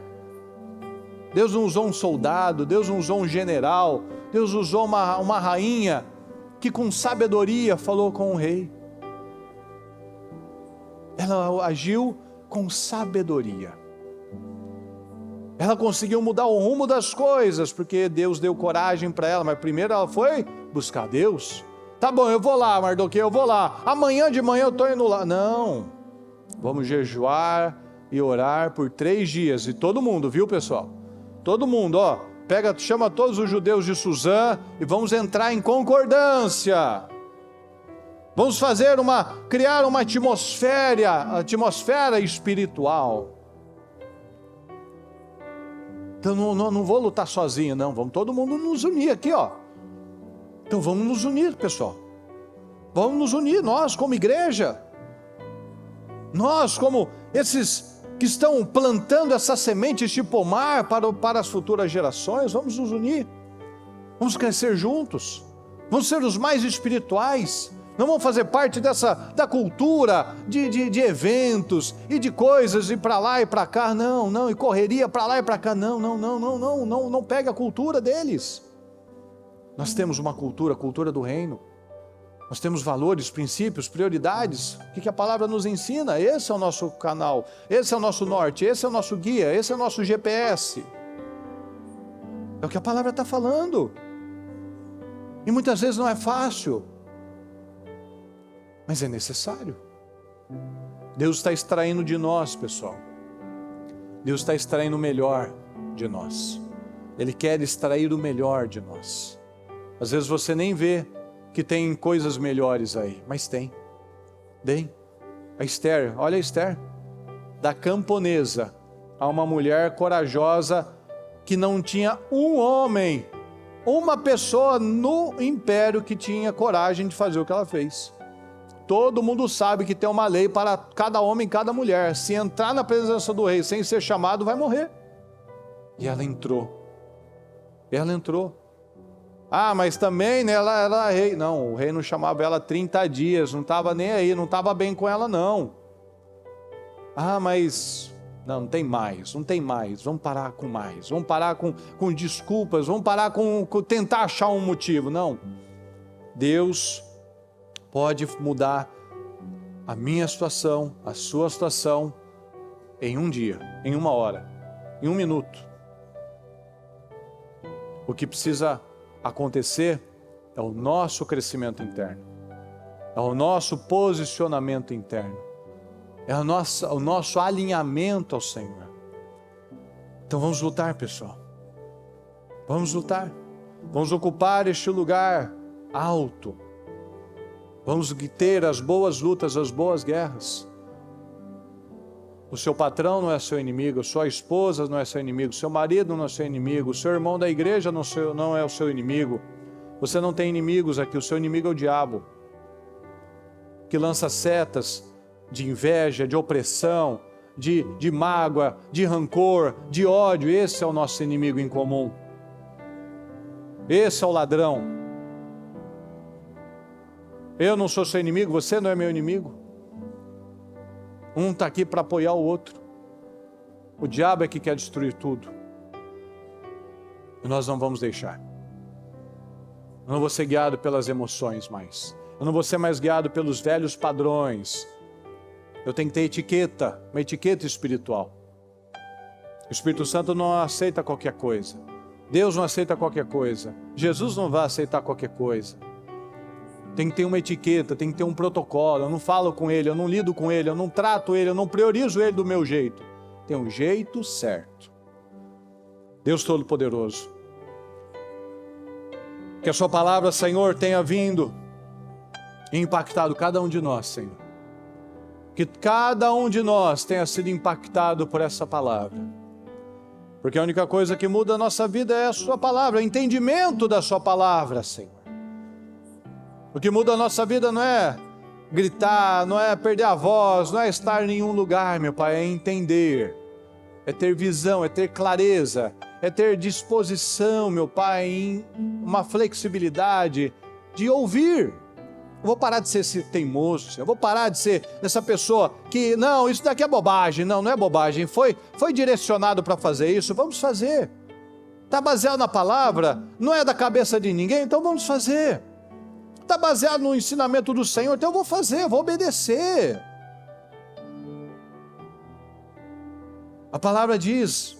Deus não usou um soldado, Deus não usou um general, Deus usou uma rainha que com sabedoria falou com o rei. Ela agiu com sabedoria. Ela conseguiu mudar o rumo das coisas, porque Deus deu coragem para ela, mas primeiro ela foi buscar Deus. Tá bom, eu vou lá, Mardoqueu, eu vou lá. Amanhã de manhã eu estou indo lá. Não. Vamos jejuar e orar por 3 dias. E todo mundo, viu, pessoal? Todo mundo, ó. Chama todos os judeus de Suzã e vamos entrar em concordância. Vamos criar uma atmosfera espiritual. Então não vou lutar sozinho, não. Vamos todo mundo nos unir aqui, ó. Então vamos nos unir, pessoal. Vamos nos unir, nós como igreja. Nós como esses que estão plantando essas sementes de pomar para as futuras gerações, vamos nos unir. Vamos crescer juntos. Vamos ser os mais espirituais. Não vamos fazer parte da cultura de eventos e de coisas, e para lá e para cá, não, e correria para lá e para cá, não pegue a cultura deles. Nós temos uma cultura, a cultura do reino. Nós temos valores, princípios, prioridades. O que a palavra nos ensina? Esse é o nosso canal, esse é o nosso norte, esse é o nosso guia, esse é o nosso GPS. É o que a palavra está falando. E muitas vezes não é fácil, mas é necessário. Deus está extraindo de nós, pessoal. Deus está extraindo o melhor de nós. Ele quer extrair o melhor de nós. Às vezes você nem vê que tem coisas melhores aí, mas tem. A Esther, olha a Esther, da camponesa a uma mulher corajosa que não tinha um homem, uma pessoa no império que tinha coragem de fazer o que ela fez. Todo mundo sabe que tem uma lei para cada homem e cada mulher. Se entrar na presença do rei sem ser chamado, vai morrer. E ela entrou. Ah, mas também, né, ela era rei. Não, o rei não chamava ela 30 dias, não estava nem aí, não estava bem com ela, não. Ah, mas não tem mais, vamos parar com mais, vamos parar com desculpas, vamos parar com tentar achar um motivo. Não, Deus pode mudar a minha situação, a sua situação, em um dia, em uma hora, em um minuto. O que precisa acontecer é o nosso crescimento interno, é o nosso posicionamento interno, é o nosso alinhamento ao Senhor. Então vamos lutar, pessoal, vamos lutar, vamos ocupar este lugar alto, vamos ter as boas lutas, as boas guerras. O seu patrão não é seu inimigo, a sua esposa não é seu inimigo, o seu marido não é seu inimigo, o seu irmão da igreja não é o seu inimigo. Você não tem inimigos aqui, o seu inimigo é o diabo, que lança setas de inveja, de opressão, de mágoa, de rancor, de ódio. Esse é o nosso inimigo em comum. Esse é o ladrão. Eu não sou seu inimigo, você não é meu inimigo. Um está aqui para apoiar o outro. O diabo é que quer destruir tudo. E nós não vamos deixar. Eu não vou ser guiado pelas emoções mais. Eu não vou ser mais guiado pelos velhos padrões. Eu tenho que ter etiqueta, uma etiqueta espiritual. O Espírito Santo não aceita qualquer coisa. Deus não aceita qualquer coisa. Jesus não vai aceitar qualquer coisa. Tem que ter uma etiqueta, tem que ter um protocolo. Eu não falo com ele, eu não lido com ele, eu não trato ele, eu não priorizo ele do meu jeito. Tem um jeito certo. Deus Todo-Poderoso, que a sua palavra, Senhor, tenha vindo e impactado cada um de nós, Senhor. Que cada um de nós tenha sido impactado por essa palavra. Porque a única coisa que muda a nossa vida é a sua palavra, o entendimento da sua palavra, Senhor. O que muda a nossa vida não é gritar, não é perder a voz, não é estar em nenhum lugar, meu Pai, é entender, é ter visão, é ter clareza, é ter disposição, meu Pai, em uma flexibilidade de ouvir. Eu vou parar de ser esse teimoso, eu vou parar de ser essa pessoa que, não, isso daqui é bobagem. Não, não é bobagem, foi direcionado para fazer isso, vamos fazer. Está baseado na palavra, não é da cabeça de ninguém, então vamos fazer. Está baseado no ensinamento do Senhor, então eu vou fazer, eu vou obedecer. A palavra diz,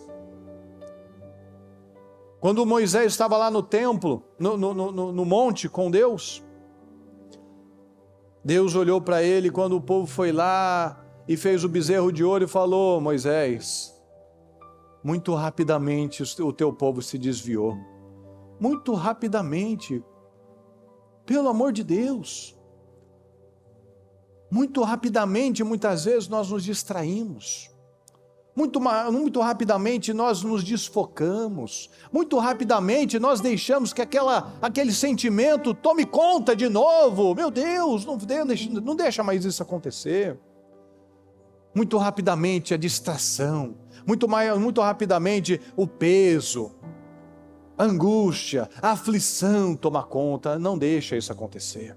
quando Moisés estava lá no templo, no monte com Deus, Deus olhou para ele quando o povo foi lá e fez o bezerro de ouro e falou: Moisés, muito rapidamente o teu povo se desviou. Muito rapidamente, pelo amor de Deus. Muito rapidamente, muitas vezes, nós nos distraímos. Muito rapidamente nós nos desfocamos. Muito rapidamente nós deixamos que aquele sentimento tome conta de novo. Meu Deus, não deixa mais isso acontecer. Muito rapidamente a distração. Muito rapidamente o peso, a angústia, a aflição toma conta. Não deixa isso acontecer.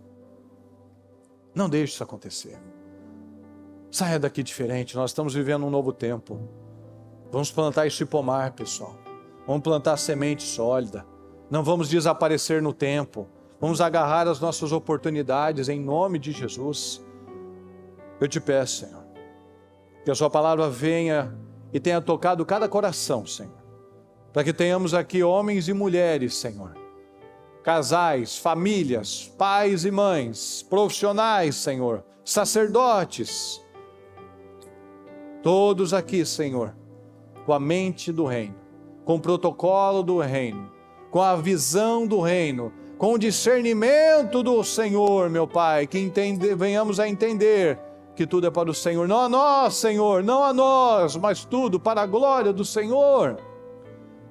Não deixe isso acontecer. Saia daqui diferente, nós estamos vivendo um novo tempo. Vamos plantar esse pomar, pessoal. Vamos plantar semente sólida. Não vamos desaparecer no tempo. Vamos agarrar as nossas oportunidades em nome de Jesus. Eu te peço, Senhor, que a sua palavra venha e tenha tocado cada coração, Senhor. Para que tenhamos aqui homens e mulheres, Senhor. Casais, famílias, pais e mães, profissionais, Senhor, sacerdotes, todos aqui, Senhor, com a mente do reino, com o protocolo do reino, com a visão do reino, com o discernimento do Senhor, meu Pai, que venhamos a entender que tudo é para o Senhor, não a nós, Senhor, não a nós, mas tudo para a glória do Senhor.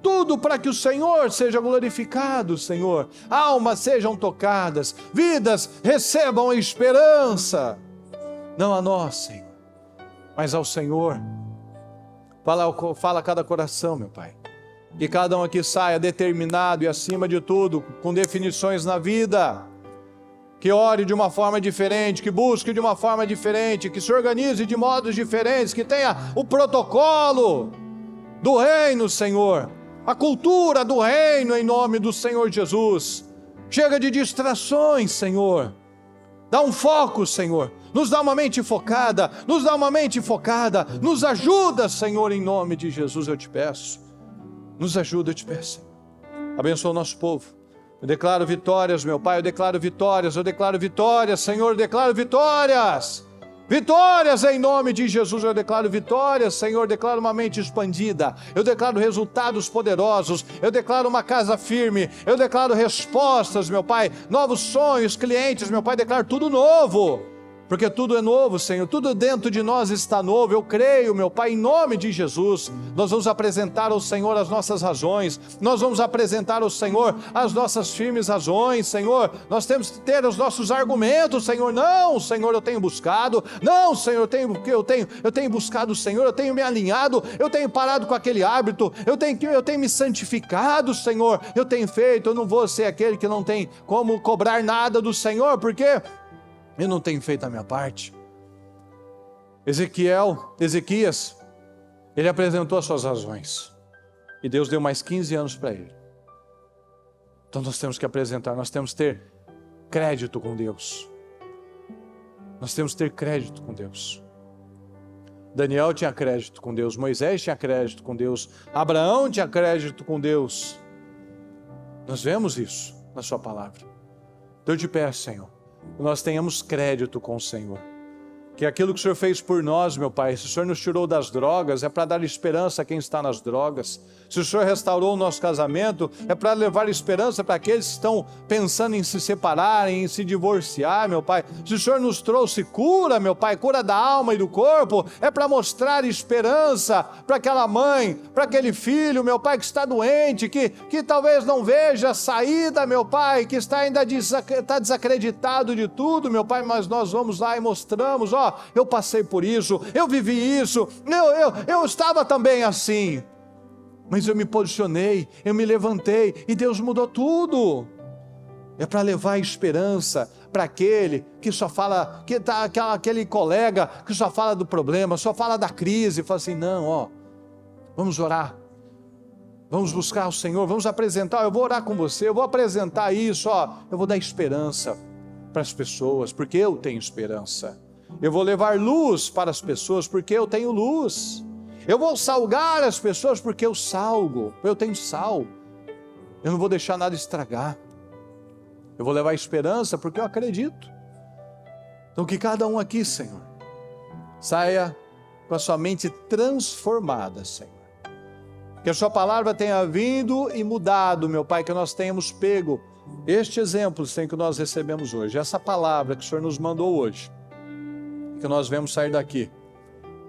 Tudo para que o Senhor seja glorificado, Senhor. Almas sejam tocadas, vidas recebam a esperança. Não a nós, Senhor, mas ao Senhor. Fala a cada coração, meu Pai. Que cada um aqui saia determinado e, acima de tudo, com definições na vida. Que ore de uma forma diferente, que busque de uma forma diferente, que se organize de modos diferentes, que tenha o protocolo do reino, Senhor. A cultura do reino em nome do Senhor Jesus. Chega de distrações, Senhor. Dá um foco, Senhor. Nos dá uma mente focada, nos ajuda, Senhor, em nome de Jesus, eu te peço. Nos ajuda, eu te peço. Abençoa o nosso povo. Eu declaro vitórias, meu Pai, eu declaro vitórias, Senhor, eu declaro vitórias. Vitórias em nome de Jesus, eu declaro vitórias, Senhor, eu declaro uma mente expandida, eu declaro resultados poderosos, eu declaro uma casa firme, eu declaro respostas, meu Pai, novos sonhos, clientes, meu Pai, declaro tudo novo, porque tudo é novo, Senhor, tudo dentro de nós está novo, eu creio, meu Pai, em nome de Jesus, nós vamos apresentar ao Senhor as nossas razões, nós vamos apresentar ao Senhor as nossas firmes razões, Senhor, nós temos que ter os nossos argumentos, Senhor, não, Senhor, eu tenho buscado, não, Senhor, eu tenho buscado o Senhor, eu tenho me alinhado, eu tenho parado com aquele hábito, eu tenho me santificado, Senhor, eu tenho feito, eu não vou ser aquele que não tem como cobrar nada do Senhor, porque eu não tenho feito a minha parte. Ezequias, ele apresentou as suas razões. E Deus deu mais 15 anos para ele. Então nós temos que apresentar, nós temos que ter crédito com Deus. Nós temos que ter crédito com Deus. Daniel tinha crédito com Deus, Moisés tinha crédito com Deus, Abraão tinha crédito com Deus. Nós vemos isso na sua palavra. Então eu te peço, Senhor, que nós tenhamos crédito com o Senhor, que aquilo que o Senhor fez por nós, meu Pai, se o Senhor nos tirou das drogas, é para dar esperança a quem está nas drogas, se o Senhor restaurou o nosso casamento, é para levar esperança para aqueles que estão pensando em se separar, em se divorciar, meu Pai, se o Senhor nos trouxe cura, meu Pai, cura da alma e do corpo, é para mostrar esperança para aquela mãe, para aquele filho, meu Pai, que está doente, que talvez não veja saída, meu Pai, que está ainda desacreditado de tudo, meu Pai, mas nós vamos lá e mostramos, eu passei por isso, eu vivi isso, eu estava também assim, mas eu me posicionei, eu me levantei e Deus mudou tudo. É para levar esperança para aquele que só fala, aquele colega que só fala do problema, só fala da crise, fala assim, não, vamos orar, vamos buscar o Senhor, vamos apresentar, eu vou orar com você, eu vou apresentar isso, eu vou dar esperança para as pessoas, porque eu tenho esperança. Eu vou levar luz para as pessoas, porque eu tenho luz. Eu vou salgar as pessoas, porque eu salgo. Eu tenho sal. Eu não vou deixar nada estragar. Eu vou levar esperança, porque eu acredito. Então que cada um aqui, Senhor, saia com a sua mente transformada, Senhor. Que a sua palavra tenha vindo e mudado, meu Pai, que nós tenhamos pego este exemplo, Senhor, que nós recebemos hoje, essa palavra que o Senhor nos mandou hoje, que nós vamos sair daqui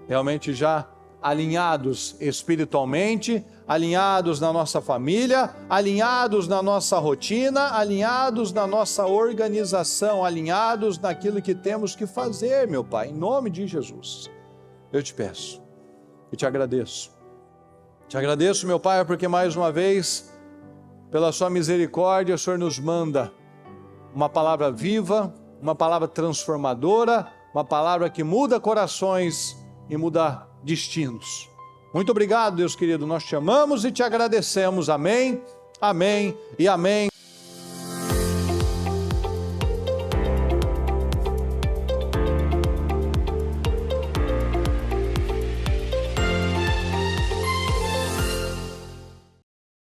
realmente já alinhados espiritualmente, alinhados na nossa família, alinhados na nossa rotina, alinhados na nossa organização, alinhados naquilo que temos que fazer, meu Pai, em nome de Jesus. Eu te peço e te agradeço. Te agradeço, meu Pai, porque mais uma vez, pela sua misericórdia, o Senhor nos manda uma palavra viva, uma palavra transformadora, uma palavra que muda corações e muda destinos. Muito obrigado, Deus querido, nós te amamos e te agradecemos. Amém, amém e amém.